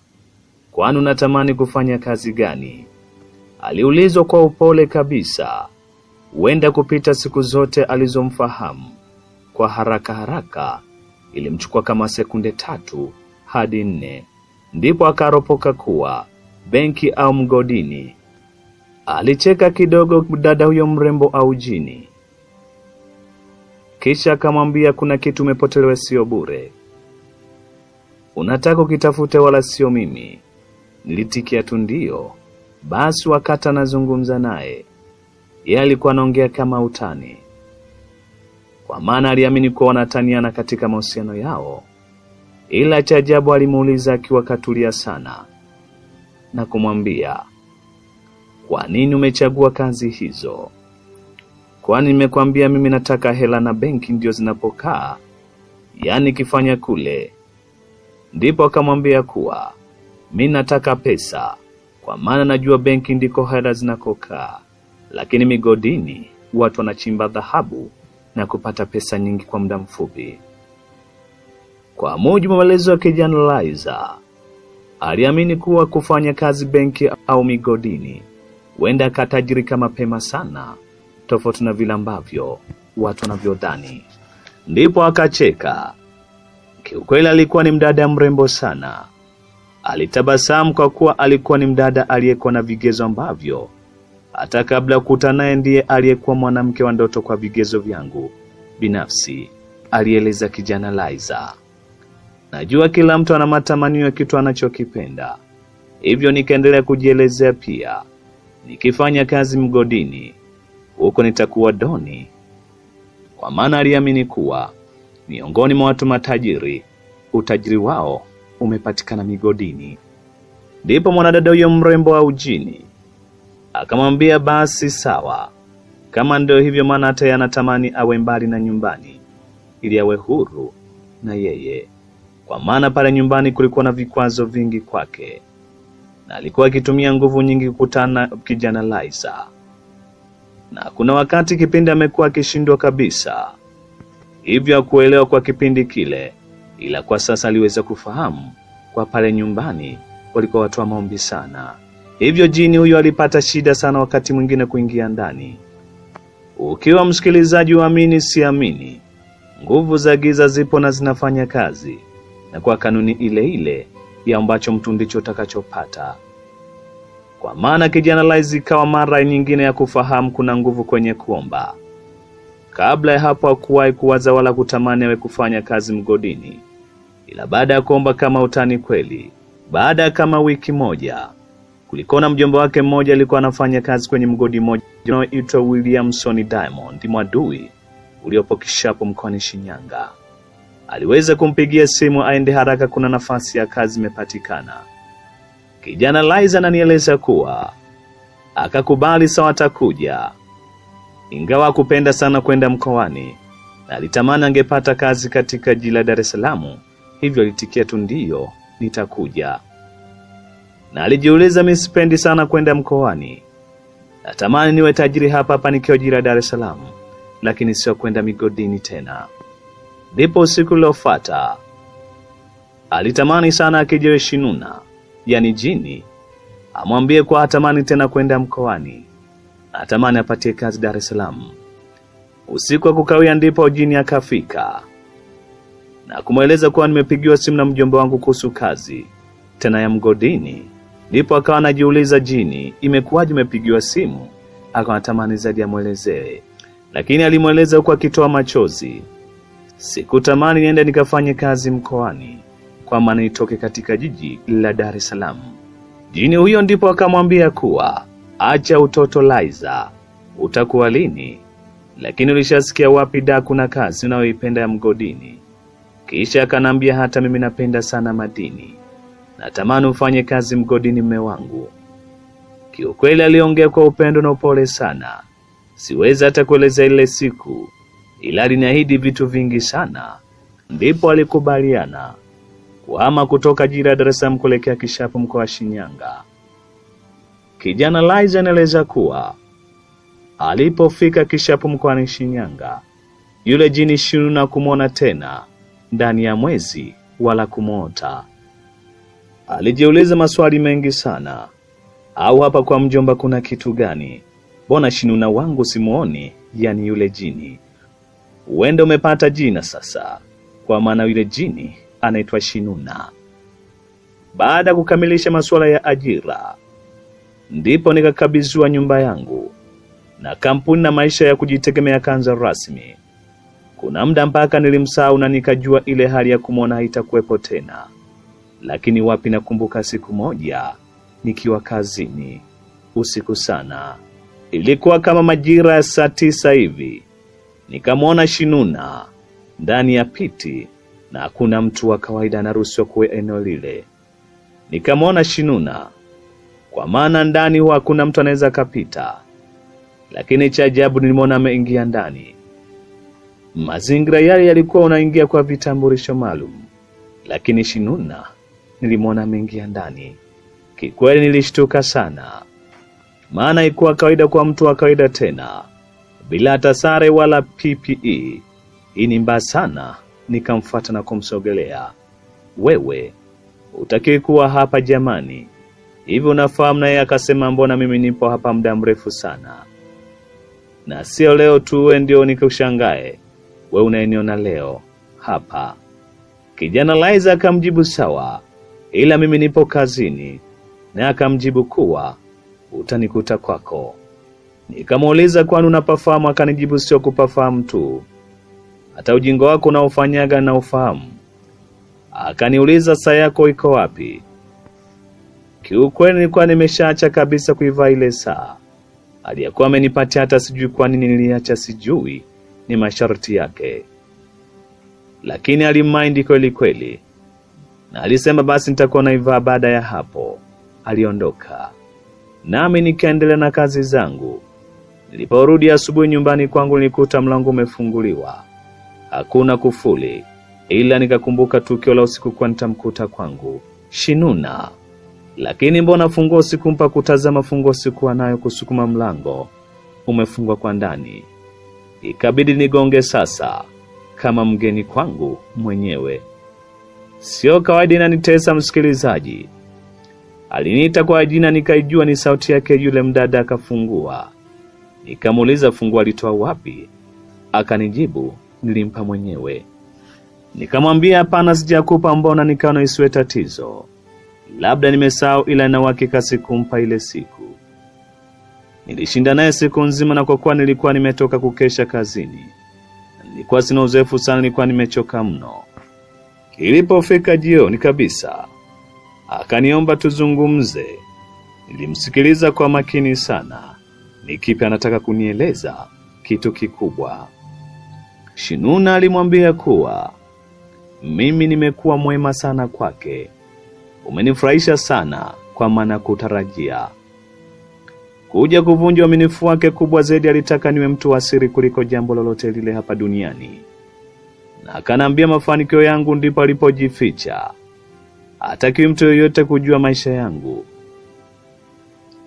kwani unatamani kufanya kazi gani? Aliulizwa kwa upole kabisa. Huenda kupita siku zote alizomfahamu, kwa haraka haraka ilimchukua kama sekunde 3 hadi 4. Ndipo akaropoka kuwa benki au mgodini. Alicheka kidogo dada huyo mrembo au jini, kisha akamwambia, kuna kitu umepotelewa, sio bure. Unataka ukitafute wala sio mimi. Nilitikia tu ndio. Basi wakati anazungumza naye, yeye alikuwa anaongea kama utani, kwa maana aliamini kuwa wanataniana katika mahusiano yao. Ila cha ajabu alimuuliza akiwa katulia sana na kumwambia, kwa nini umechagua kazi hizo? Kwani nimekwambia mimi nataka hela na benki ndio zinapokaa, yani kifanya kule. Ndipo akamwambia kuwa, mimi nataka pesa, kwa maana najua benki ndiko hela zinakokaa, lakini migodini watu wanachimba dhahabu na kupata pesa nyingi kwa muda mfupi. Kwa mujibu wa maelezo ya kijana Liza, aliamini kuwa kufanya kazi benki au migodini huenda akatajirika mapema sana, tofauti na vile ambavyo watu wanavyodhani. Ndipo akacheka. Kiukweli alikuwa ni mdada mrembo sana. Alitabasamu kwa kuwa alikuwa ni mdada aliyekuwa na vigezo ambavyo hata kabla kukutana naye ndiye aliyekuwa mwanamke wa ndoto kwa vigezo vyangu binafsi, alieleza kijana Liza. Najua kila mtu ana matamanio ya kitu anachokipenda. Hivyo nikaendelea kujielezea pia. Nikifanya kazi mgodini, huko nitakuwa doni. Kwa maana aliamini kuwa miongoni mwa watu matajiri, utajiri wao umepatikana migodini. Ndipo mwanadada huyo mrembo wa ujini akamwambia basi sawa, kama ndio hivyo, maana hata yeye anatamani awe mbali na nyumbani ili awe huru na yeye, kwa maana pale nyumbani kulikuwa na vikwazo vingi kwake na alikuwa akitumia nguvu nyingi kukutana kijana Liza. Na kuna wakati kipindi amekuwa akishindwa kabisa, hivyo hakuelewa kwa kipindi kile, ila kwa sasa aliweza kufahamu kwa pale nyumbani walikuwa watu wa maombi sana. Hivyo jini huyo alipata shida sana wakati mwingine kuingia ndani. Ukiwa msikilizaji, uamini siamini, nguvu za giza zipo na zinafanya kazi, na kwa kanuni ile ile ya ambacho mtu ndicho utakachopata. Kwa maana kijana Liza ikawa mara nyingine ya kufahamu kuna nguvu kwenye kuomba. Kabla ya hapo hakuwahi kuwaza wala kutamani awe kufanya kazi mgodini, ila baada ya kuomba kama utani kweli, baada ya kama wiki moja, kulikuwa na mjomba wake mmoja alikuwa anafanya kazi kwenye mgodi mmoja unaoitwa Williamson Diamond Mwadui uliopo Kishapu mkoani Shinyanga. Aliweza kumpigia simu aende haraka, kuna nafasi ya kazi imepatikana. Kijana Liza ananieleza kuwa akakubali sawa atakuja, ingawa hakupenda sana kwenda mkoani na alitamani angepata kazi katika jiji la Dar es Salaam. Hivyo alitikia tu ndio nitakuja. Na alijiuliza, mimi sipendi sana kwenda mkoani, natamani niwe tajiri hapa hapa nikiwa jiji la Dar es Salaam, lakini sio kwenda migodini tena. Ndipo usiku uliofuata alitamani sana akijewe Shinuna, yani jini, amwambie kwa hatamani tena kwenda mkoani, natamani apatie kazi Dar es Salaam. Usiku wa kukawia ndipo jini akafika na kumweleza kuwa nimepigiwa simu na mjomba wangu kuhusu kazi tena ya mgodini. Ndipo akawa anajiuliza jini, imekuwaje umepigiwa simu? Akawa anatamani zaidi amwelezee, lakini alimweleza huko akitoa machozi, sikutamani niende nikafanye kazi mkoani, kwa maana nitoke katika jiji la Dar es Salaam. Jini huyo ndipo akamwambia kuwa acha utoto Liza, utakuwa lini? Lakini ulishasikia wapi da kuna kazi unayoipenda ya mgodini? Kisha akanambia hata mimi napenda sana madini, natamani ufanye kazi mgodini mme wangu. Kiukweli aliongea kwa upendo na upole sana. Siwezi hata kueleza ile siku, ila aliniahidi vitu vingi sana. Ndipo alikubaliana kuhama kutoka jiji la Dar es Salaam kuelekea Kishapu mkoa wa Shinyanga. Kijana Liza anaeleza kuwa alipofika Kishapu mkoani Shinyanga, yule jini Shinuna kumwona tena ndani ya mwezi wala kumwota. Alijiuliza maswali mengi sana, au hapa kwa mjomba kuna kitu gani? Mbona Shinuna wangu simuoni, yani yule jini? Uende umepata jina sasa, kwa maana yule jini anaitwa Shinuna. Baada kukamilisha masuala ya ajira, ndipo nikakabidhiwa nyumba yangu na kampuni na maisha ya kujitegemea kanza rasmi. Kuna muda mpaka nilimsahau na nikajua ile hali ya kumwona haitakuwepo tena. Lakini wapi, nakumbuka siku moja nikiwa kazini usiku sana, ilikuwa kama majira ya saa 9 hivi, nikamwona Shinuna ndani ya piti, na hakuna mtu wa kawaida anaruhusiwa kuwe eneo lile. Nikamwona Shinuna, kwa maana ndani huwa hakuna mtu anaweza kapita. Lakini cha ajabu nilimwona ameingia ndani. Mazingira yale yalikuwa unaingia kwa vitambulisho maalum, lakini Shinuna nilimwona ameingia ndani. Kikweli nilishtuka sana, maana haikuwa kawaida kwa mtu wa kawaida tena, bila hata sare wala PPE. Hii ni mbaya sana. Nikamfuata na kumsogelea, wewe utakiwi kuwa hapa jamani, hivi unafahamu? Naye akasema, mbona mimi nipo hapa muda mrefu sana, na sio leo tu wewe ndio nikushangae, wewe unaniona leo hapa. Kijana Laiza akamjibu, sawa, ila mimi nipo kazini. Na akamjibu kuwa utanikuta kwako. Nikamuuliza, kwani unapafahamu? Akanijibu, sio kupafahamu tu, hata ujingo wako unaofanyaga na ufahamu. Akaniuliza, saa yako iko wapi? Kiukweli nilikuwa nimeshaacha kabisa kuivaa ile saa. Aliyakuwa amenipatia, hata sijui kwa nini niliacha, sijui ni masharti yake. Lakini alimind kweli kweli, na alisema basi nitakuwa naivaa. Baada ya hapo aliondoka, nami nikaendelea na kazi zangu. Niliporudi asubuhi nyumbani kwangu, nilikuta mlango umefunguliwa, hakuna kufuli, ila nikakumbuka tukio la usiku kwa nitamkuta kwangu Shinuna. Lakini mbona funguo sikumpa kutazama? Funguo sikuwa nayo, kusukuma mlango umefungwa kwa ndani. Ikabidi nigonge sasa kama mgeni kwangu mwenyewe. Sio kawaida, inanitesa msikilizaji. Aliniita kwa jina, nikaijua ni sauti yake yule mdada. Akafungua, nikamuuliza funguo alitoa wapi? Akanijibu, nilimpa mwenyewe. Nikamwambia, hapana, sijakupa. Mbona? Nikaona isiwe tatizo, labda nimesahau, ila na uhakika sikumpa ile siku. Nilishinda naye siku nzima, na kwa kuwa nilikuwa nimetoka kukesha kazini, nilikuwa sina uzoefu sana, nilikuwa nimechoka mno. Ilipofika jioni kabisa, akaniomba tuzungumze. Nilimsikiliza kwa makini sana. Ni kipi anataka kunieleza? Kitu kikubwa. Shinuna alimwambia kuwa mimi nimekuwa mwema sana kwake. Umenifurahisha sana, kwa maana kutarajia kuja kuvunja uaminifu wake. Kubwa zaidi, alitaka niwe mtu wa siri kuliko jambo lolote lile hapa duniani. Na akanambia mafanikio yangu ndipo alipojificha. Hataki mtu yoyote kujua maisha yangu.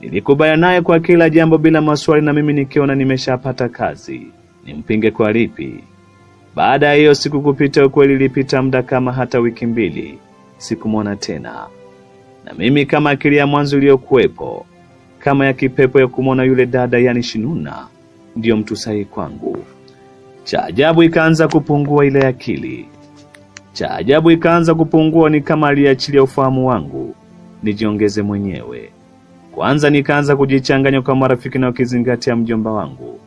Nilikubaya naye kwa kila jambo bila maswali, na mimi nikiona nimeshapata kazi, nimpinge kwa lipi? Baada ya hiyo siku kupita, ukweli ilipita muda kama hata wiki 2, sikumwona tena. Na mimi kama akili ya mwanzo iliyokuwepo, kama ya kipepo ya kumwona yule dada, yani Shinuna, ndiyo mtu sahihi kwangu. Cha ajabu ikaanza kupungua ile akili. Cha ajabu ikaanza kupungua, ni kama aliachilia ufahamu wangu nijiongeze mwenyewe. Kwanza nikaanza kujichanganya kwa marafiki, na ukizingatia mjomba wangu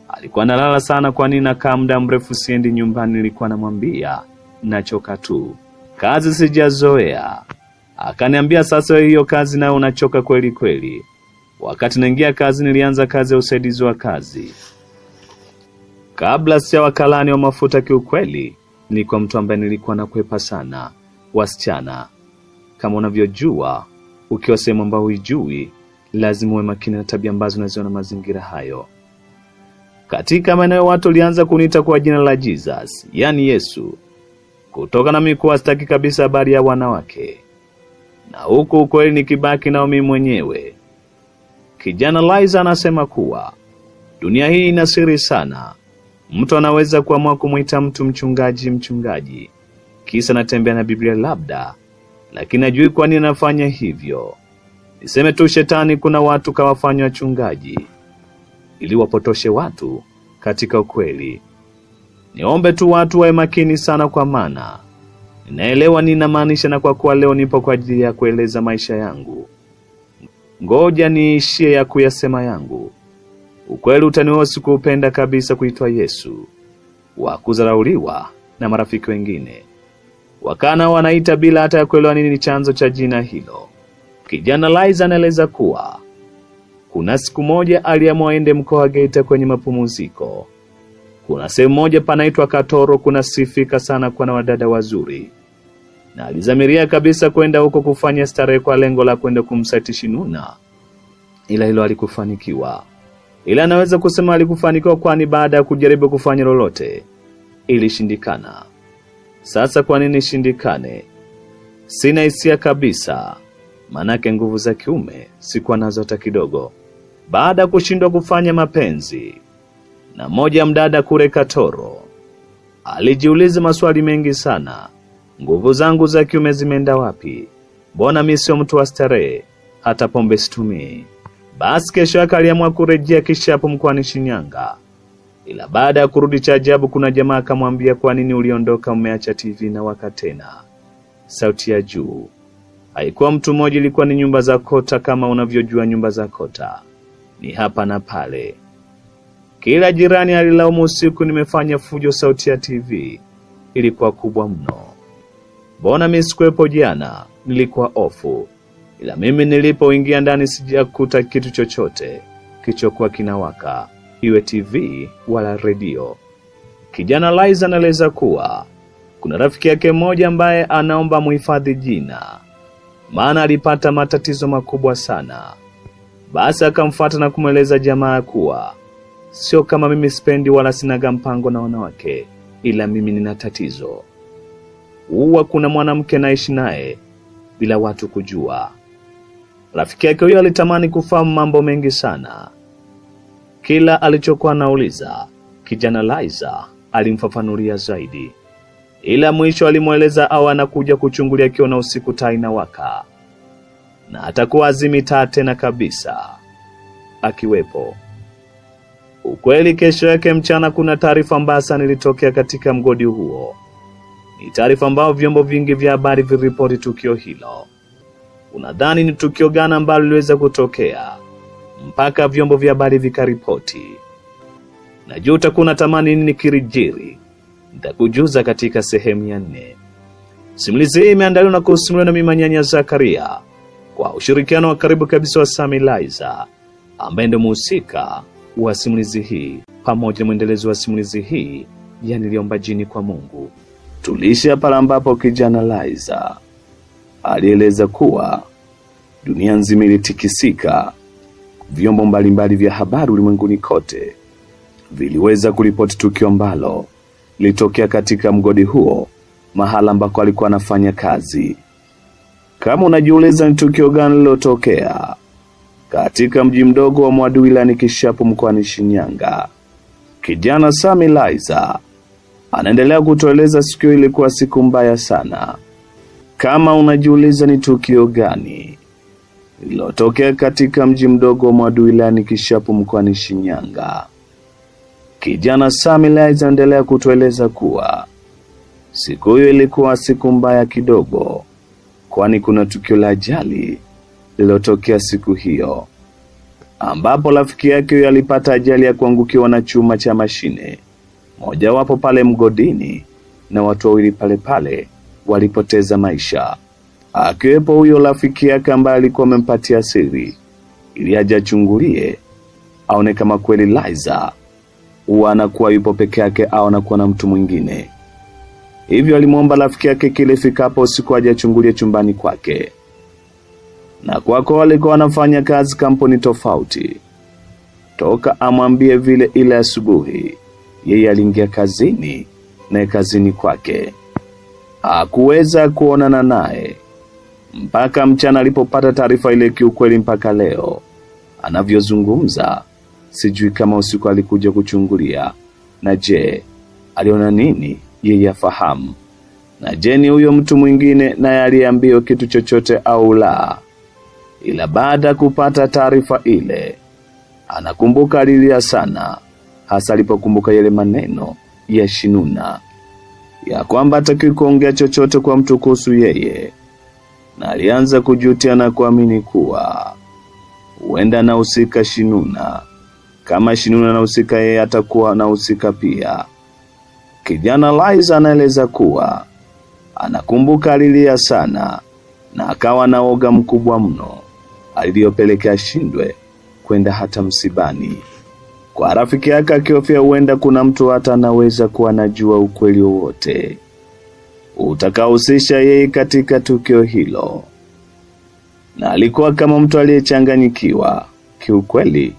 alikuwa analala sana, kwa nini nakaa muda mrefu siendi nyumbani. Nilikuwa namwambia nachoka tu, kazi sijazoea. Akaniambia, sasa hiyo kazi nayo unachoka kweli kweli? Wakati naingia kazi, nilianza kazi ya usaidizi wa kazi kabla siya wakalani wa mafuta. Kiukweli nilikuwa mtu ambaye nilikuwa nakwepa sana wasichana. Kama unavyojua, ukiwa sehemu ambayo hujui, lazima uwe makini na tabia ambazo unaziona mazingira hayo. Katika maeneo watu walianza kuniita kwa jina la Jesus, yani Yesu. Kutoka na mikuwa sitaki kabisa habari ya wanawake, na huku ukweli nikibaki nao mimi mwenyewe. Kijana Laiza anasema kuwa dunia hii ina siri sana. Mtu anaweza kuamua kumuita mtu mchungaji, kisa natembea na Biblia labda, lakini najui kwa nini anafanya hivyo. Niseme tu shetani kuna watu kawafanya wachungaji ili wapotoshe watu katika ukweli. Niombe tu watu wawe makini sana, kwa maana ninaelewa ninamaanisha, na kwa kuwa leo nipo kwa ajili ya kueleza maisha yangu, ngoja niishie ya kuyasema yangu. Ukweli utaniwasi kuupenda kabisa kuitwa Yesu, wa kudharauliwa na marafiki wengine. Wakana wanaita bila hata ya kuelewa nini chanzo cha jina hilo. Kijana Laiza anaeleza kuwa kuna siku moja aliamua aende mkoa wa Geita kwenye mapumziko. Kuna sehemu moja panaitwa Katoro, kuna sifika sana kwa na wadada wazuri, na alizamiria kabisa kwenda huko kufanya starehe kwa lengo la kwenda kumsati Shinuna, ila hilo alikufanikiwa. Ila naweza kusema alikufanikiwa, kwani baada ya kujaribu kufanya lolote ilishindikana. Sasa kwa nini shindikane? Sina hisia kabisa, manake nguvu za kiume sikuwa nazo hata kidogo. Baada kushindwa kufanya mapenzi na moja mdada kule Katoro, alijiuliza maswali mengi sana. Nguvu zangu za kiume zimeenda wapi? Mbona mimi sio mtu wa starehe? hata pombe situmii. Basi kesho yake aliamua kurejea Kishapu mkoani Shinyanga. Ila baada ya kurudi, cha ajabu, kuna jamaa akamwambia, kwa nini uliondoka, umeacha TV na waka tena? Sauti ya juu. Haikuwa mtu mmoja, ilikuwa ni nyumba za kota. Kama unavyojua nyumba za kota ni hapa na pale. Kila jirani alilaumu, usiku nimefanya fujo, sauti ya TV ilikuwa kubwa mno. Mbona mimi sikuwepo jana? Nilikuwa ofu. Ila mimi nilipoingia ndani sijakuta kitu chochote kichokuwa kinawaka, iwe TV wala redio. Kijana Liza anaeleza kuwa kuna rafiki yake mmoja ambaye anaomba muhifadhi jina, maana alipata matatizo makubwa sana. Basi akamfuata na kumweleza jamaa kuwa sio kama mimi sipendi wala sinaga mpango na wanawake, ila mimi nina tatizo. Huwa kuna mwanamke naishi naye bila watu kujua. Rafiki yake huyo alitamani kufahamu mambo mengi sana. Kila alichokuwa anauliza, kijana Liza alimfafanulia zaidi. Ila mwisho alimweleza anakuja kuchungulia kiona usiku taa inawaka, na atakuwa azimi taa tena kabisa akiwepo. Ukweli kesho yake mchana kuna taarifa mbaya sana ilitokea katika mgodi huo. Ni taarifa ambao vyombo vingi vya habari viliripoti tukio hilo. Unadhani ni tukio gani ambalo liweza kutokea mpaka vyombo vya habari vikaripoti? Najua utakuwa tamani nini kirijiri. Nitakujuza katika sehemu ya 4. Simulizi hii imeandaliwa na kusimuliwa na mimi Nyanya Zakaria kwa ushirikiano wa karibu kabisa wa Sami Liza, ambaye ndiye mhusika wa simulizi hii pamoja na mwendelezo wa simulizi hii ya Niliomba Jini kwa Mungu. Tuliishia pale ambapo kijana Liza alieleza kuwa dunia nzima ilitikisika. Vyombo mbalimbali vya habari ulimwenguni kote viliweza kuripoti tukio ambalo litokea katika mgodi huo, mahala ambako alikuwa anafanya kazi. Kama unajiuliza ni tukio gani lilotokea katika mji mdogo wa Mwadui Kishapu mkoani Shinyanga, kijana Sami Liza anaendelea kutueleza siku ilikuwa siku mbaya sana. Kama unajiuliza ni tukio gani lilotokea katika mji mdogo wa Mwadui Kishapu mkoani Shinyanga, kijana Sami Liza anaendelea kutueleza kuwa siku hiyo ilikuwa siku mbaya kidogo, kwani kuna tukio la ajali lilotokea siku hiyo, ambapo rafiki yake alipata ajali ya kuangukiwa na chuma cha mashine moja wapo pale mgodini, na watu wawili pale walipoteza maisha, akiwepo huyo rafiki yake ambaye alikuwa amempatia siri ili aje achungulie aone kama kweli Liza anakuwa yupo peke yake au anakuwa na mtu mwingine. Hivyo alimuomba rafiki yake kile fikapo usiku aje achungulie chumbani kwake. Na kwako walikuwa wanafanya kazi kampuni tofauti. Toka amwambie vile ile asubuhi, yeye aliingia kazini, na kazini kwake hakuweza kuonana naye mpaka mchana alipopata taarifa ile. Kiukweli mpaka leo anavyozungumza sijui kama usiku alikuja kuchungulia, na je aliona nini yeye afahamu, na je ni huyo mtu mwingine naye aliambiwa kitu chochote au la. Ila baada kupata taarifa ile anakumbuka alilia sana, hasa alipokumbuka yale maneno ya Shinuna ya kwamba hataki kuongea chochote kwa mtu kuhusu yeye, na alianza kujutia na kuamini kuwa huenda na usika Shinuna. Kama Shinuna na usika, yeye atakuwa na usika pia. Kijana Liza anaeleza kuwa anakumbuka alilia sana na akawa na woga mkubwa mno aliyopelekea shindwe kwenda hata msibani kwa rafiki yake, akihofia huenda kuna mtu hata anaweza kuwa anajua ukweli wote utakaohusisha yeye katika tukio hilo. Na alikuwa kama mtu aliyechanganyikiwa kiukweli.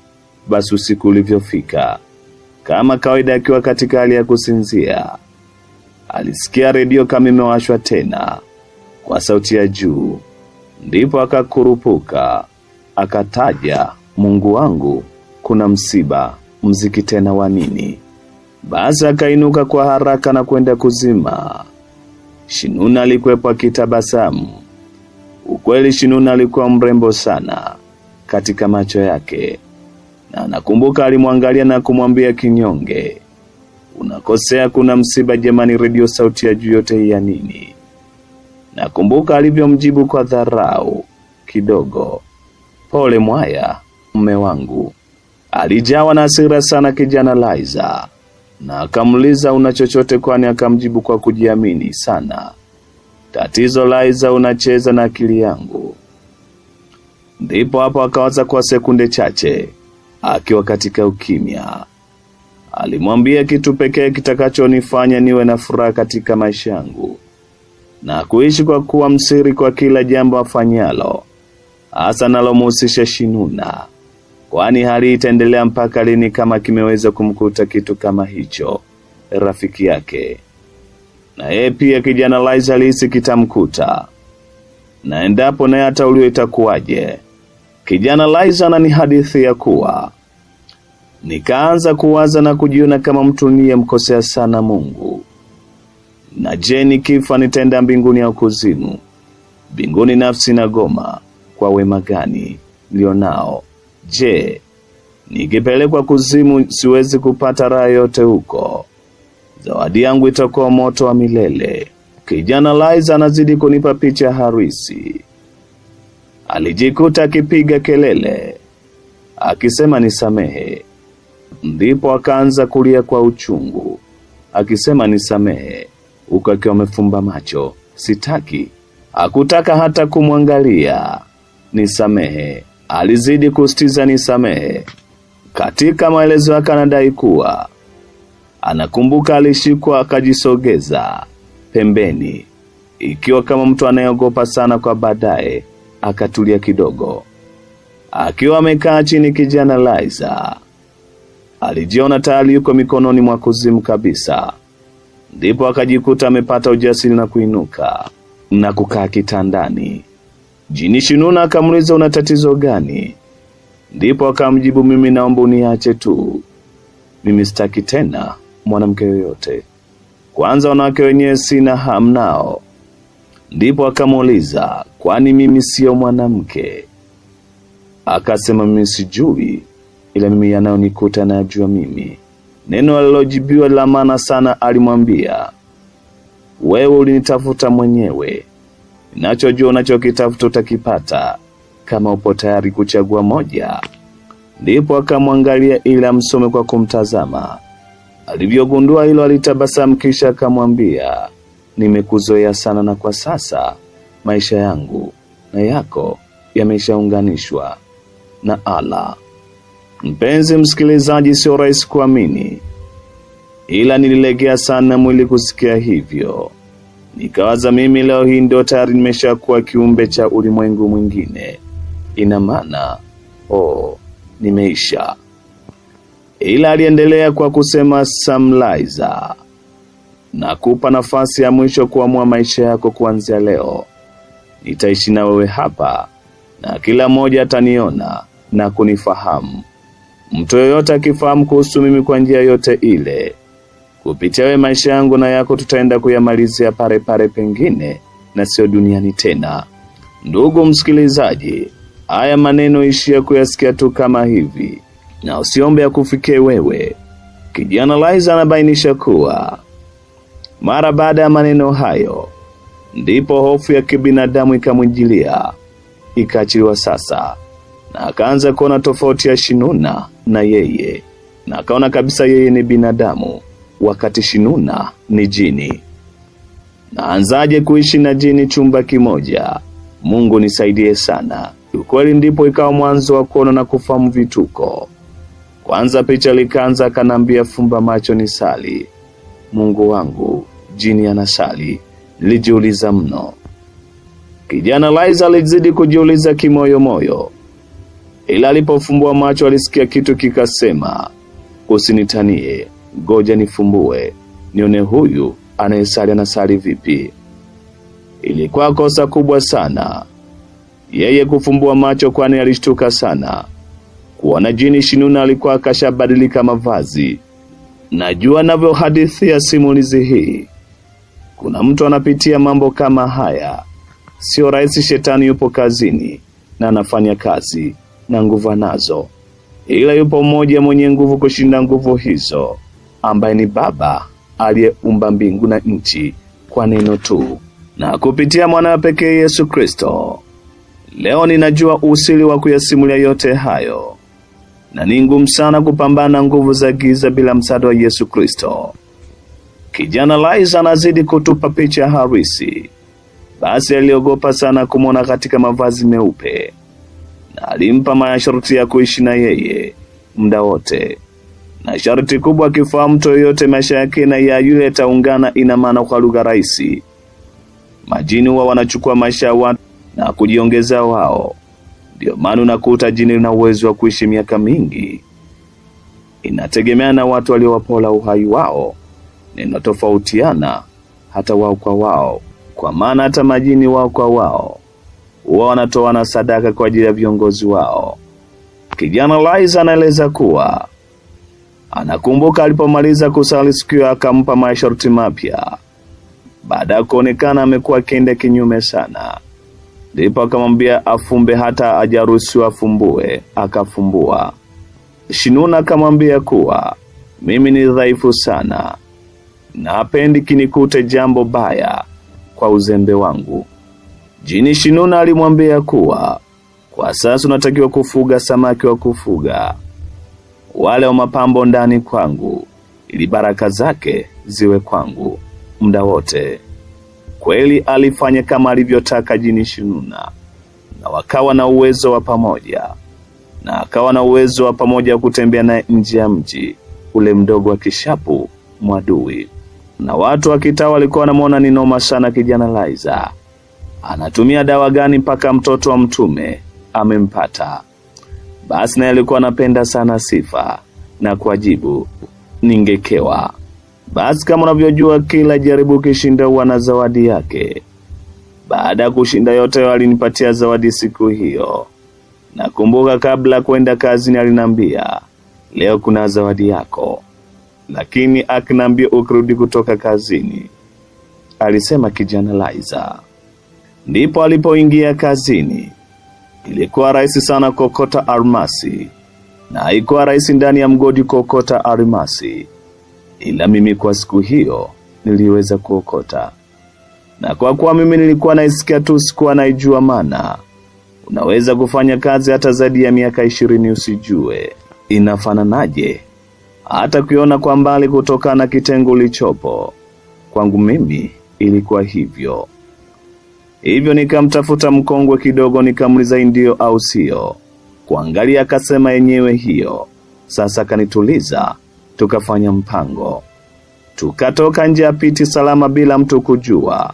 Basi usiku ulivyofika, kama kawaida akiwa katika hali ya kusinzia, alisikia redio kama imewashwa tena kwa sauti ya juu. Ndipo akakurupuka akataja, Mungu wangu, kuna msiba, mziki tena wa nini? Basi akainuka kwa haraka na kwenda kuzima. Shinuna alikuwepo akitabasamu. Ukweli Shinuna alikuwa mrembo sana katika macho yake. Na nakumbuka alimwangalia na kumwambia kinyonge, unakosea, kuna msiba jamani, redio sauti ya juu yote ya nini? Nakumbuka alivyomjibu kwa dharau kidogo, pole mwaya, mume wangu. Alijawa na hasira sana kijana Laiza, na akamuliza una chochote kwani? Akamjibu kwa kujiamini sana, tatizo Laiza, unacheza na akili yangu. Ndipo hapo akawaza kwa sekunde chache, akiwa katika ukimya. Alimwambia kitu pekee kitakachonifanya niwe na furaha katika maisha yangu, na kuishi kwa kuwa msiri kwa kila jambo afanyalo, hasa nalomhusisha Shinuna. Kwani hali itaendelea mpaka lini kama kimeweza kumkuta kitu kama hicho rafiki yake? Na yeye pia kijana Laiza alihisi kitamkuta. Na endapo naye hata ulio itakuwaje? Kijana Laiza anani hadithi ya kuwa, nikaanza kuwaza na kujiona kama mtu niliyemkosea sana Mungu. Na je, nikifa nitaenda mbinguni au kuzimu? Mbinguni nafsi na goma kwa wema gani nilionao? Je, nikipelekwa kuzimu siwezi kupata raha yote huko? Zawadi yangu itakuwa moto wa milele. Kijana Laiza anazidi kunipa picha harisi. Alijikuta akipiga kelele akisema nisamehe. Ndipo akaanza kulia kwa uchungu akisema nisamehe, huku akiwa amefumba macho. Sitaki. Hakutaka hata kumwangalia. Nisamehe. Alizidi kustiza nisamehe. Katika maelezo yake anadai kuwa anakumbuka alishikwa akajisogeza pembeni, ikiwa kama mtu anayeogopa sana, kwa baadaye akatulia kidogo. Akiwa amekaa chini, kijana Laiza alijiona tayari yuko mikononi mwa kuzimu kabisa. Ndipo akajikuta amepata ujasiri na kuinuka na kukaa kitandani. Jini Shinuna akamuliza una tatizo gani? Ndipo akamjibu mimi naomba uniache tu. Mimi sitaki tena mwanamke yoyote. Kwanza wanawake wenyewe sina hamu nao. Ndipo akamuuliza kwani mimi sio mwanamke? Akasema mimi sijui, ila mimi yanayonikuta najua mimi. Neno alilojibiwa la maana sana. Alimwambia, wewe ulinitafuta mwenyewe. Ninachojua unachokitafuta utakipata kama upo tayari kuchagua moja. Ndipo akamwangalia ili amsome kwa kumtazama. Alivyogundua hilo alitabasamu kisha akamwambia, nimekuzoea sana na kwa sasa maisha yangu na yako yameshaunganishwa na Allah. Mpenzi msikilizaji, sio rahisi kuamini, ila nililegea sana mwili kusikia hivyo. Nikawaza mimi leo hii ndio tayari nimeshakuwa kiumbe cha ulimwengu mwingine. Ina maana nimeisha. Ila aliendelea kwa kusema, Sam Laiza, nakupa nafasi ya mwisho kuamua maisha yako kuanzia leo. Nitaishi na wewe hapa na kila mmoja ataniona na kunifahamu. Mtu yoyote akifahamu kuhusu mimi kwa njia yote ile, kupitia wewe maisha yangu na yako tutaenda kuyamalizia pare pengine na sio duniani tena. Ndugu msikilizaji, haya maneno ishia kuyasikia tu kama hivi na usiombe ya kufikie wewe. Kijana Laiza anabainisha kuwa mara baada ya maneno hayo ndipo hofu ya kibinadamu ikamwijilia, ikaachiliwa sasa, na akaanza kuona tofauti ya Shinuna na yeye, na akaona kabisa yeye ni binadamu wakati Shinuna ni jini. Na anzaje kuishi na jini chumba kimoja? Mungu nisaidie sana. Ukweli ndipo ikawa mwanzo wa kuona na kufahamu vituko. Kwanza picha likaanza, akanambia fumba macho ni sali. Mungu wangu, jini anasali. Nilijiuliza mno. Kijana Laiza alizidi kujiuliza kimoyo moyo. Ila alipofumbua macho alisikia kitu kikasema, usinitanie, ngoja nifumbue nione huyu anayesali anasali vipi. Ilikuwa kosa kubwa sana yeye kufumbua macho, kwani alishtuka sana kuona jini Shinuna alikuwa kashabadilika mavazi. Najua navyo hadithi ya simulizi hii kuna mtu anapitia mambo kama haya. Sio rahisi, shetani yupo kazini na anafanya kazi na nguvu anazo. Ila yupo mmoja mwenye nguvu kushinda nguvu hizo, ambaye ni Baba aliyeumba mbingu na nchi kwa neno tu, na kupitia mwana pekee Yesu Kristo. Leo ninajua usiri wa kuyasimulia yote hayo, na ni ngumu sana kupambana nguvu za giza bila msaada wa Yesu Kristo. Kijana Liza anazidi kutupa picha halisi. Basi aliogopa sana kumwona katika mavazi meupe, na alimpa masharti ya kuishi na yeye muda wote. Na sharti kubwa, akifahamu mtu yoyote maisha yake na ya yule taungana, ina maana kwa lugha rahisi, majini huwa wanachukua maisha ya watu na kujiongeza wao. Ndio maana unakuta jini na uwezo wa kuishi miaka mingi. Inategemea na watu waliowapola uhai wao, neno tofautiana hata wao kwa wao, kwa maana hata majini wao kwa wao huwa wanatoana sadaka kwa ajili ya viongozi wao. Kijana Liza anaeleza kuwa anakumbuka alipomaliza kusali siku akampa masharti mapya. Baada ya kuonekana amekuwa akienda kinyume sana, ndipo akamwambia afumbe hata ajaruhusiwa afumbue, akafumbua. Shinuna akamwambia kuwa mimi ni dhaifu sana, na hapendi kinikute jambo baya kwa uzembe wangu. Jini Shinuna alimwambia kuwa kwa sasa unatakiwa kufuga samaki wa kufuga, wale wa mapambo ndani kwangu, ili baraka zake ziwe kwangu muda wote. Kweli alifanya kama alivyotaka jini Shinuna, na wakawa na uwezo wa pamoja, na akawa na uwezo wa pamoja kutembea na nje ya mji ule mdogo wa kishapu mwadui. Na watu wa kitaa walikuwa wanamuona ni noma sana kijana Liza. Anatumia dawa gani mpaka mtoto wa mtume amempata? Basi naye alikuwa anapenda sana sifa na kuajibu, ningekewa. Basi kama unavyojua, kila jaribu kishinda huwa na zawadi yake. Baada ya kushinda yote walinipatia zawadi siku hiyo. Nakumbuka kabla kwenda kazini alinambia, leo kuna zawadi yako. Lakini akinambia ukirudi kutoka kazini, alisema kijana Liza. Ndipo alipoingia kazini. Ilikuwa rahisi sana kokota almasi, na haikuwa rahisi ndani ya mgodi kokota almasi. Ila mimi kwa siku hiyo niliweza kuokota. Na kwa kuwa mimi nilikuwa naisikia tu, sikuwa naijua maana unaweza kufanya kazi hata zaidi ya miaka 20 usijue inafananaje, hata kuiona kwa mbali kutoka na kitengo ulichopo. Kwangu mimi ilikuwa hivyo. Hivyo nikamtafuta mkongwe kidogo, nikamuliza ndio au sio. Kuangalia akasema yenyewe hiyo. Sasa kanituliza, tukafanya mpango. Tukatoka nje ya piti salama bila mtu kujua.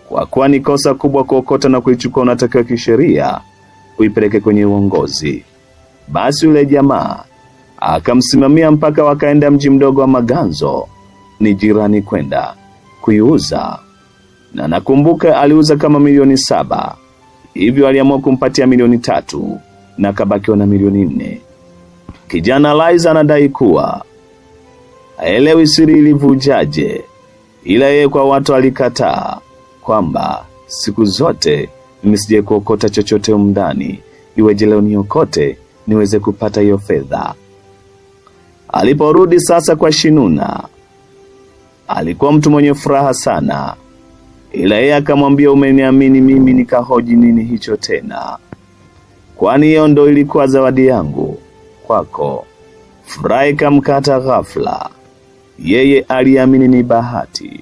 Kwa kuwa ni kosa kubwa kuokota na kuichukua, unatakiwa kisheria uipeleke kwenye uongozi. Basi yule jamaa akamsimamia mpaka wakaenda mji mdogo wa Maganzo, ni jirani, kwenda kuiuza. Na nakumbuka aliuza kama milioni 7. Hivyo aliamua kumpatia milioni 3 na kabakiwa na milioni 4. Kijana Liza anadai kuwa haelewi siri ilivujaje, ila yeye kwa watu alikataa kwamba siku zote mimi sije kuokota chochote umndani, iweje leo niokote niweze kupata hiyo fedha. Aliporudi sasa kwa Shinuna, alikuwa mtu mwenye furaha sana, ila yeye akamwambia, umeniamini mimi? Nikahoji, nini hicho tena? Kwani hiyo ndo ilikuwa zawadi yangu kwako. Furaha ikamkata ghafla. Yeye aliamini ni bahati,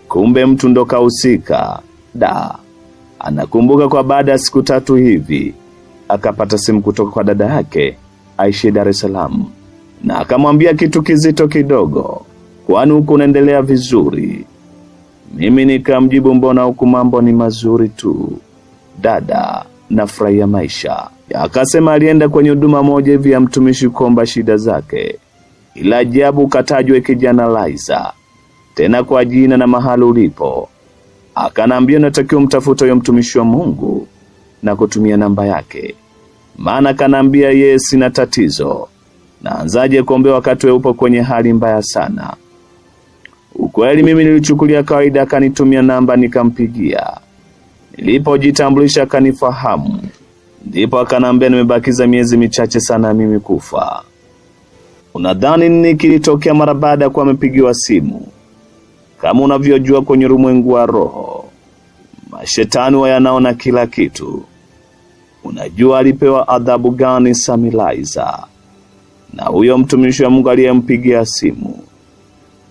kumbe mtu ndo kahusika. Anakumbuka kwa baada ya siku 3 hivi akapata simu kutoka kwa dada yake aishi Dar es Salaam, na akamwambia kitu kizito kidogo, kwani huko unaendelea vizuri? Mimi nikamjibu, mbona huku mambo ni mazuri tu dada, nafurahia maisha. Akasema alienda kwenye huduma moja hivi ya mtumishi kuomba shida zake, ila ajabu katajwe kijana Liza, tena kwa jina na mahali ulipo. Akanambia natakiwa mtafuta huyo mtumishi wa Mungu na kutumia namba yake. Maana kanambia yeye sina tatizo, naanzaje kuombe wakati wewe upo kwenye hali mbaya sana. Ukweli mimi nilichukulia kawaida, akanitumia namba nikampigia. Nilipojitambulisha akanifahamu. Ndipo akanambia nimebakiza miezi michache sana mimi kufa. Unadhani nini kilitokea mara baada ya kuwa amepigiwa simu? Kama unavyojua kwenye ulimwengu wa roho, mashetani wanaona kila kitu. Unajua alipewa adhabu gani Samilaiza? Na huyo mtumishi wa Mungu aliyempigia simu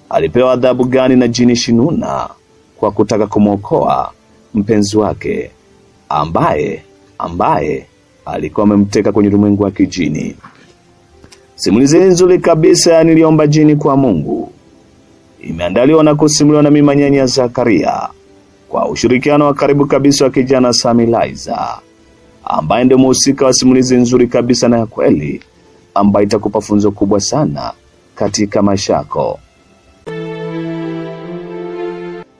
alipewa adhabu gani na jini Shinuna kwa kutaka kumwokoa mpenzi wake ambaye alikuwa amemteka kwenye ulimwengu wa kijini? Simulizi nzuri kabisa niliomba jini kwa Mungu. Imeandaliwa na kusimuliwa na mimi Manyanya Zakaria kwa ushirikiano wa karibu kabisa wa kijana Samilaiza, ambaye ndiye mhusika wa simulizi nzuri kabisa na ya kweli ambayo itakupa funzo kubwa sana katika maisha yako.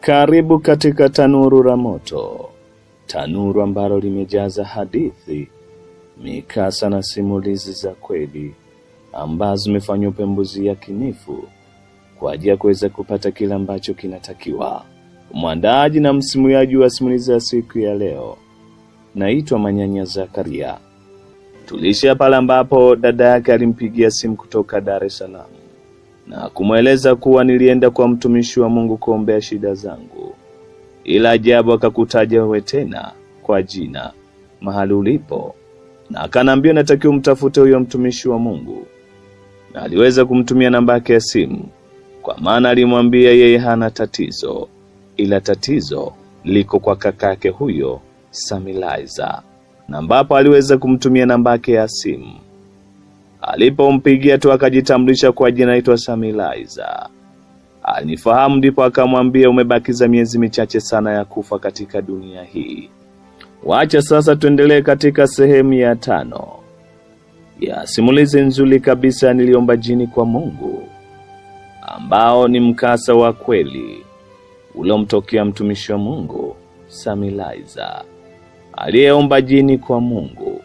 Karibu katika Tanuru la Moto, tanuru ambalo limejaza hadithi, mikasa na simulizi za kweli ambazo zimefanywa upembuzi yakinifu kwa ajili ya kuweza kupata kila ambacho kinatakiwa. Mwandaji na msimuliaji wa simulizi ya siku ya leo naitwa Manyanya Zakaria. Tulishia pale ambapo dada yake alimpigia simu kutoka Dar es Salaam na kumweleza kuwa nilienda kwa mtumishi wa Mungu kuombea shida zangu, ila ajabu akakutaja wewe tena kwa jina mahali ulipo, na akanambia natakiwa mtafute huyo mtumishi wa Mungu, na aliweza kumtumia namba yake ya simu, kwa maana alimwambia yeye hana tatizo, ila tatizo liko kwa kakake huyo Samilaiza, na ambapo aliweza kumtumia namba yake ya simu. Alipompigia tu akajitambulisha kwa jina naitwa Samilaiza. Alinifahamu, ndipo akamwambia umebakiza miezi michache sana ya kufa katika dunia hii. Wacha sasa tuendelee katika sehemu ya 5 ya simulizi nzuri kabisa niliomba jini kwa Mungu, ambao ni mkasa wa kweli uliomtokea mtumishi wa Mungu Samilaiza aliyeomba jini kwa Mungu.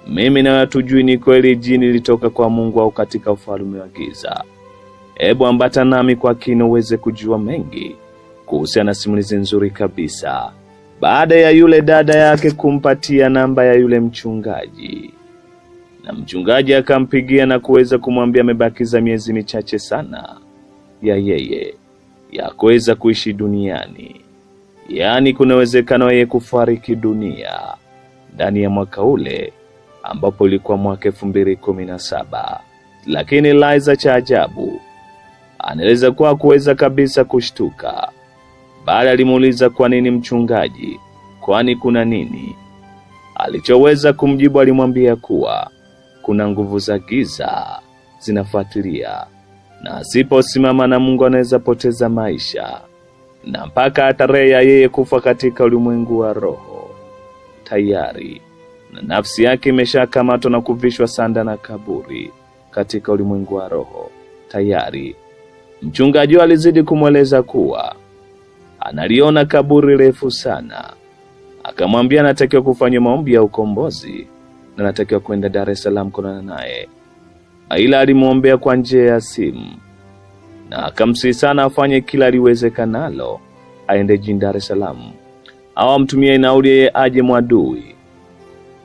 Mimi na tujui ni kweli jini litoka kwa Mungu au katika ufalme wa giza. Hebu ambatana nami kwa kina uweze kujua mengi kuhusiana na simulizi nzuri kabisa. Baada ya yule dada yake kumpatia namba ya yule mchungaji, na mchungaji akampigia na kuweza kumwambia amebakiza miezi michache sana ya yeye ya kuweza kuishi duniani. Yaani kuna uwezekano yeye kufariki dunia ndani ya mwaka ule ambapo ilikuwa mwaka 2017. Lakini Laiza cha ajabu anaeleza kuwa kuweza kabisa kushtuka. Baada alimuuliza kwa nini mchungaji, kwani kuna nini? Alichoweza kumjibu alimwambia kuwa kuna nguvu za giza zinafuatilia, na asiposimama na Mungu anaweza poteza maisha, na mpaka tarehe ya yeye kufa katika ulimwengu wa roho tayari, na nafsi yake imeshakamatwa na kuvishwa sanda na kaburi katika ulimwengu wa roho tayari. Mchungaji alizidi kumweleza kuwa analiona kaburi refu sana. Akamwambia anatakiwa kufanya maombi ya ukombozi na anatakiwa kwenda Dar es Salaam kuonana naye. Ila alimuombea kwa njia ya simu na akamsihi sana afanye kila liwezekanalo aende jijini Dar es Salaam au amtumie nauli yeye aje Mwadui,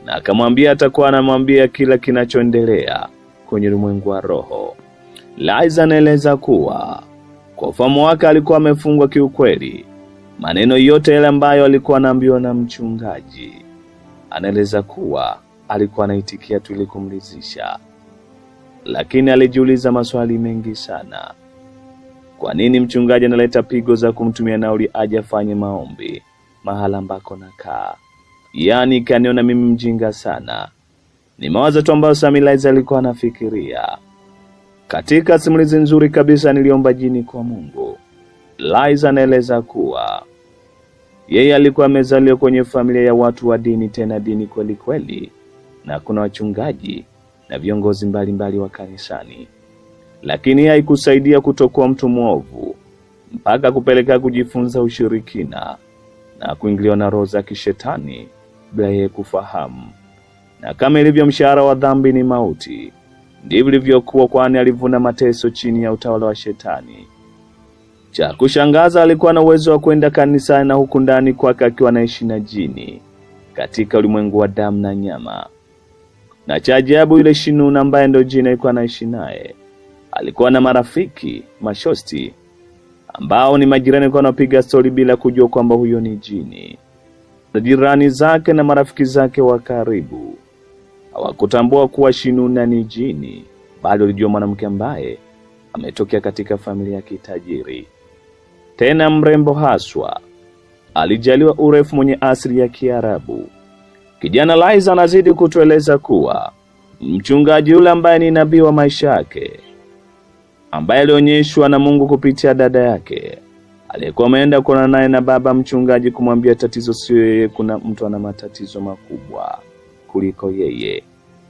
na akamwambia atakuwa anamwambia kila kinachoendelea kwenye ulimwengu wa roho. Laiza anaeleza kuwa kwa ufahamu wake alikuwa amefungwa kiukweli. Maneno yote yale ambayo alikuwa anaambiwa na mchungaji, anaeleza kuwa alikuwa anaitikia tu ili kumridhisha, lakini alijiuliza maswali mengi sana. Kwa nini mchungaji analeta pigo za kumtumia nauli aje afanye maombi mahala ambako nakaa? Yaani kaniona mimi mjinga sana. Ni mawazo tu ambayo Samilaiza alikuwa anafikiria. Katika simulizi nzuri kabisa niliomba jini kwa Mungu, Laiza anaeleza kuwa yeye alikuwa amezaliwa kwenye familia ya watu wa dini, tena dini kweli kweli, na kuna wachungaji na viongozi mbalimbali wa kanisani. Lakini haikusaidia kutokuwa mtu mwovu, mpaka kupeleka kujifunza ushirikina na kuingiliwa na roho za kishetani bila yeye kufahamu. Na kama ilivyo mshahara wa dhambi ni mauti, ndivyo ilivyokuwa, kwani alivuna mateso chini ya utawala wa shetani. Cha kushangaza alikuwa na uwezo wa kwenda kanisani na huku ndani kwake akiwa anaishi na jini katika ulimwengu wa damu na nyama. Na cha ajabu, yule Shinun ambaye ndio jini alikuwa anaishi naye alikuwa na marafiki mashosti ambao ni majirani kwa wanapiga stori bila kujua kwamba huyo ni jini. Na jirani zake na marafiki zake wa karibu hawakutambua kuwa Shinun ni jini, bali walijua mwanamke ambaye ametokea katika familia ya kitajiri, tena mrembo haswa. Alijaliwa urefu mwenye asili ya Kiarabu. Kijana Liza anazidi kutueleza kuwa mchungaji yule ambaye ni nabii wa maisha yake, ambaye alionyeshwa na Mungu kupitia dada yake, aliyekuwa ameenda kuona naye na baba mchungaji kumwambia tatizo sio yeye, kuna mtu ana matatizo makubwa kuliko yeye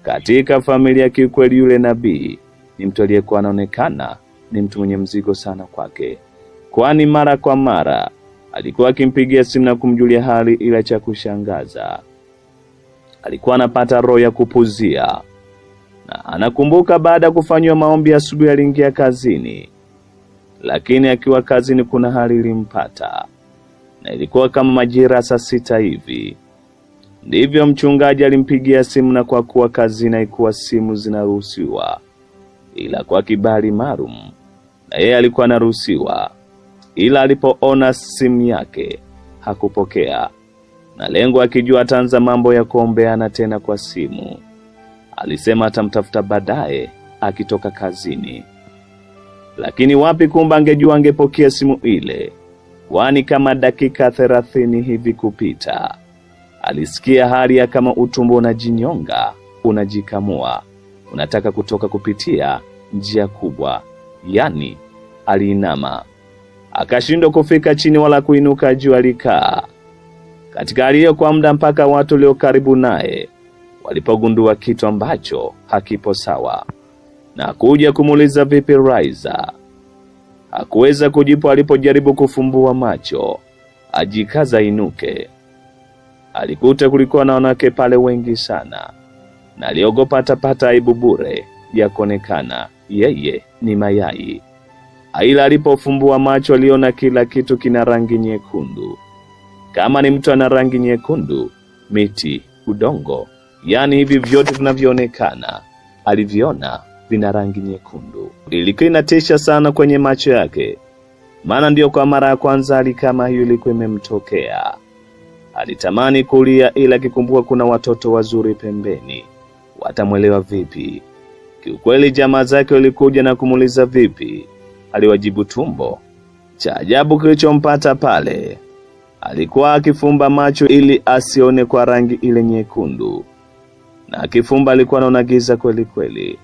katika familia. Kiukweli yule nabii ni mtu aliyekuwa anaonekana ni mtu mwenye mzigo sana kwake, kwani mara kwa mara alikuwa akimpigia simu na kumjulia hali. Ila cha kushangaza, alikuwa anapata roho ya kupuzia. Na anakumbuka baada ya kufanywa maombi asubuhi aliingia kazini, lakini akiwa kazini kuna hali ilimpata, na ilikuwa kama majira saa 6 hivi. Ndivyo mchungaji alimpigia simu, na kwa kuwa kazini haikuwa simu zinaruhusiwa ila kwa kibali maalum, na yeye alikuwa anaruhusiwa, ila alipoona simu yake hakupokea, na lengo akijua ataanza mambo ya kuombeana tena kwa simu. Alisema atamtafuta baadaye akitoka kazini, lakini wapi, kumbe angejua angepokea simu ile, kwani kama dakika 30 hivi kupita alisikia hali ya kama utumbo unajinyonga, unajikamua, unataka kutoka kupitia njia kubwa. Yani aliinama, akashindwa kufika chini wala kuinuka juu. Alikaa katika hali hiyo kwa muda mpaka watu walio karibu naye walipogundua kitu ambacho hakipo sawa, na kuja kumuuliza vipi Liza. Hakuweza kujibu. Alipojaribu kufumbua macho ajikaza inuke, alikuta kulikuwa na wanawake pale wengi sana, na aliogopa atapata aibu bure ya kuonekana yeye ni mayai. Ila alipofumbua macho aliona kila kitu kina rangi nyekundu. Kama ni mtu ana rangi nyekundu, miti, udongo, yani hivi vyote vinavyoonekana aliviona vina rangi nyekundu. Ilikuwa inatisha sana kwenye macho yake, maana ndio kwa mara ya kwanza hali kama hiyo ilikuwa imemtokea. Alitamani kulia, ila kikumbuka kuna watoto wazuri pembeni, watamwelewa vipi? Kiukweli jamaa zake walikuja na kumuuliza vipi, aliwajibu tumbo. Cha ajabu kilichompata pale, alikuwa akifumba macho ili asione kwa rangi ile nyekundu, na akifumba alikuwa anaona giza kweli kweli,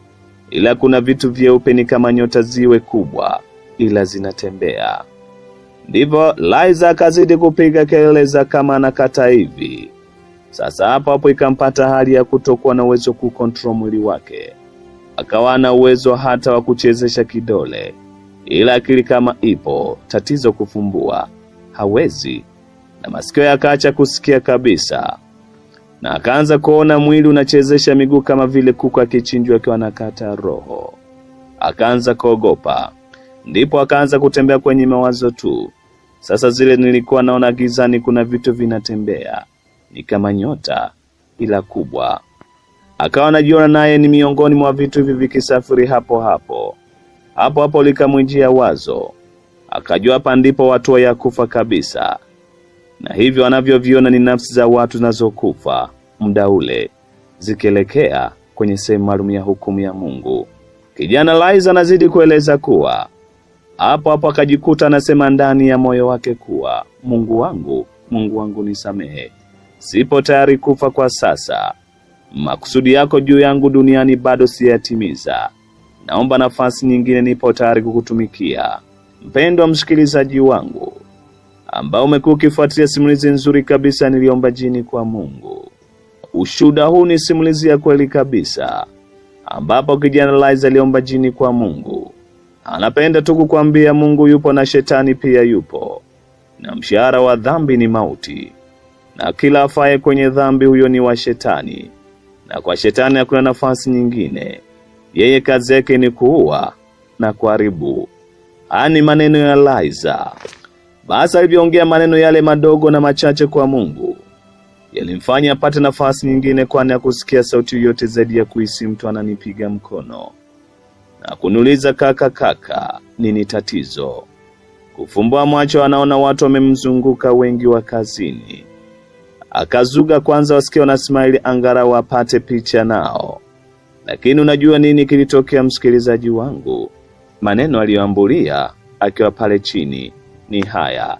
ila kuna vitu vyeupe ni kama nyota ziwe kubwa ila zinatembea. Ndivyo Liza akazidi kupiga kelele za kama anakata hivi. Sasa hapo ikampata hali ya kutokuwa na uwezo kukontrol mwili wake, akawa na uwezo hata wa kuchezesha kidole, ila akili kama ipo, tatizo kufumbua hawezi, na masikio yakaacha kusikia kabisa, na akaanza kuona mwili unachezesha miguu kama vile kuku akichinjwa akiwa anakata roho. Akaanza kuogopa, ndipo akaanza kutembea kwenye mawazo tu. Sasa zile nilikuwa naona gizani kuna vitu vinatembea, ni kama nyota ila kubwa. Akawa anajiona naye ni miongoni mwa vitu hivi vikisafiri hapo hapo likamwijia wazo. Akajua hapa ndipo watu ya kufa kabisa, na hivyo anavyoviona ni nafsi za watu zinazokufa muda ule zikielekea kwenye sehemu maalum ya hukumu ya Mungu. Kijana Liza anazidi kueleza kuwa hapo akajikuta anasema ndani ya moyo wake kuwa Mungu wangu nisamehe, sipo tayari kufa kwa sasa, makusudi yako juu yangu duniani bado siyatimiza, naomba nafasi nyingine, nipo tayari kukutumikia. Mpendwa msikilizaji wangu ambao umekuwa ukifuatilia simulizi nzuri kabisa niliomba jini kwa Mungu, ushuhuda huu ni simulizi ya kweli kabisa, ambapo kijana Liza aliomba jini kwa Mungu. Anapenda tu kukuambia Mungu yupo na shetani pia yupo, na mshahara wa dhambi ni mauti, na kila afaye kwenye dhambi huyo ni wa shetani, na kwa shetani hakuna nafasi nyingine. Yeye kazi yake ni kuua na kuharibu. Ani maneno ya Liza. Basi alivyoongea maneno yale madogo na machache kwa Mungu, yalimfanya apate nafasi nyingine, kwani hakusikia sauti yoyote zaidi ya kuhisi mtu ananipiga mkono na kuniuliza, kaka, nini tatizo? Kufumbua macho anaona watu wamemzunguka, wengi wa kazini. Akazuga kwanza wasikia na smile angalau apate picha nao. Lakini unajua nini kilitokea, msikilizaji wangu? Maneno aliyoambulia akiwa pale chini ni haya.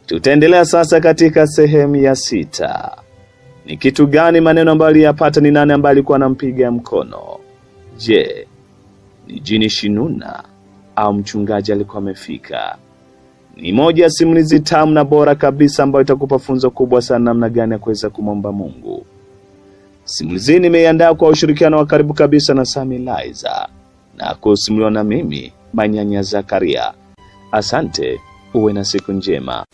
Tutaendelea sasa katika sehemu ya 6. Ni kitu gani maneno ambayo aliyapata? Ni nani ambaye alikuwa anampiga mkono? Je, ni jini Shinuna au mchungaji alikuwa amefika? Ni moja ya simulizi tamu na bora kabisa ambayo itakupa funzo kubwa sana namna gani ya kuweza kumomba Mungu. Simulizi nimeiandaa kwa ushirikiano wa karibu kabisa na Sami Liza na kusimuliwa na mimi Manyanya Zakaria. Asante, uwe na siku njema.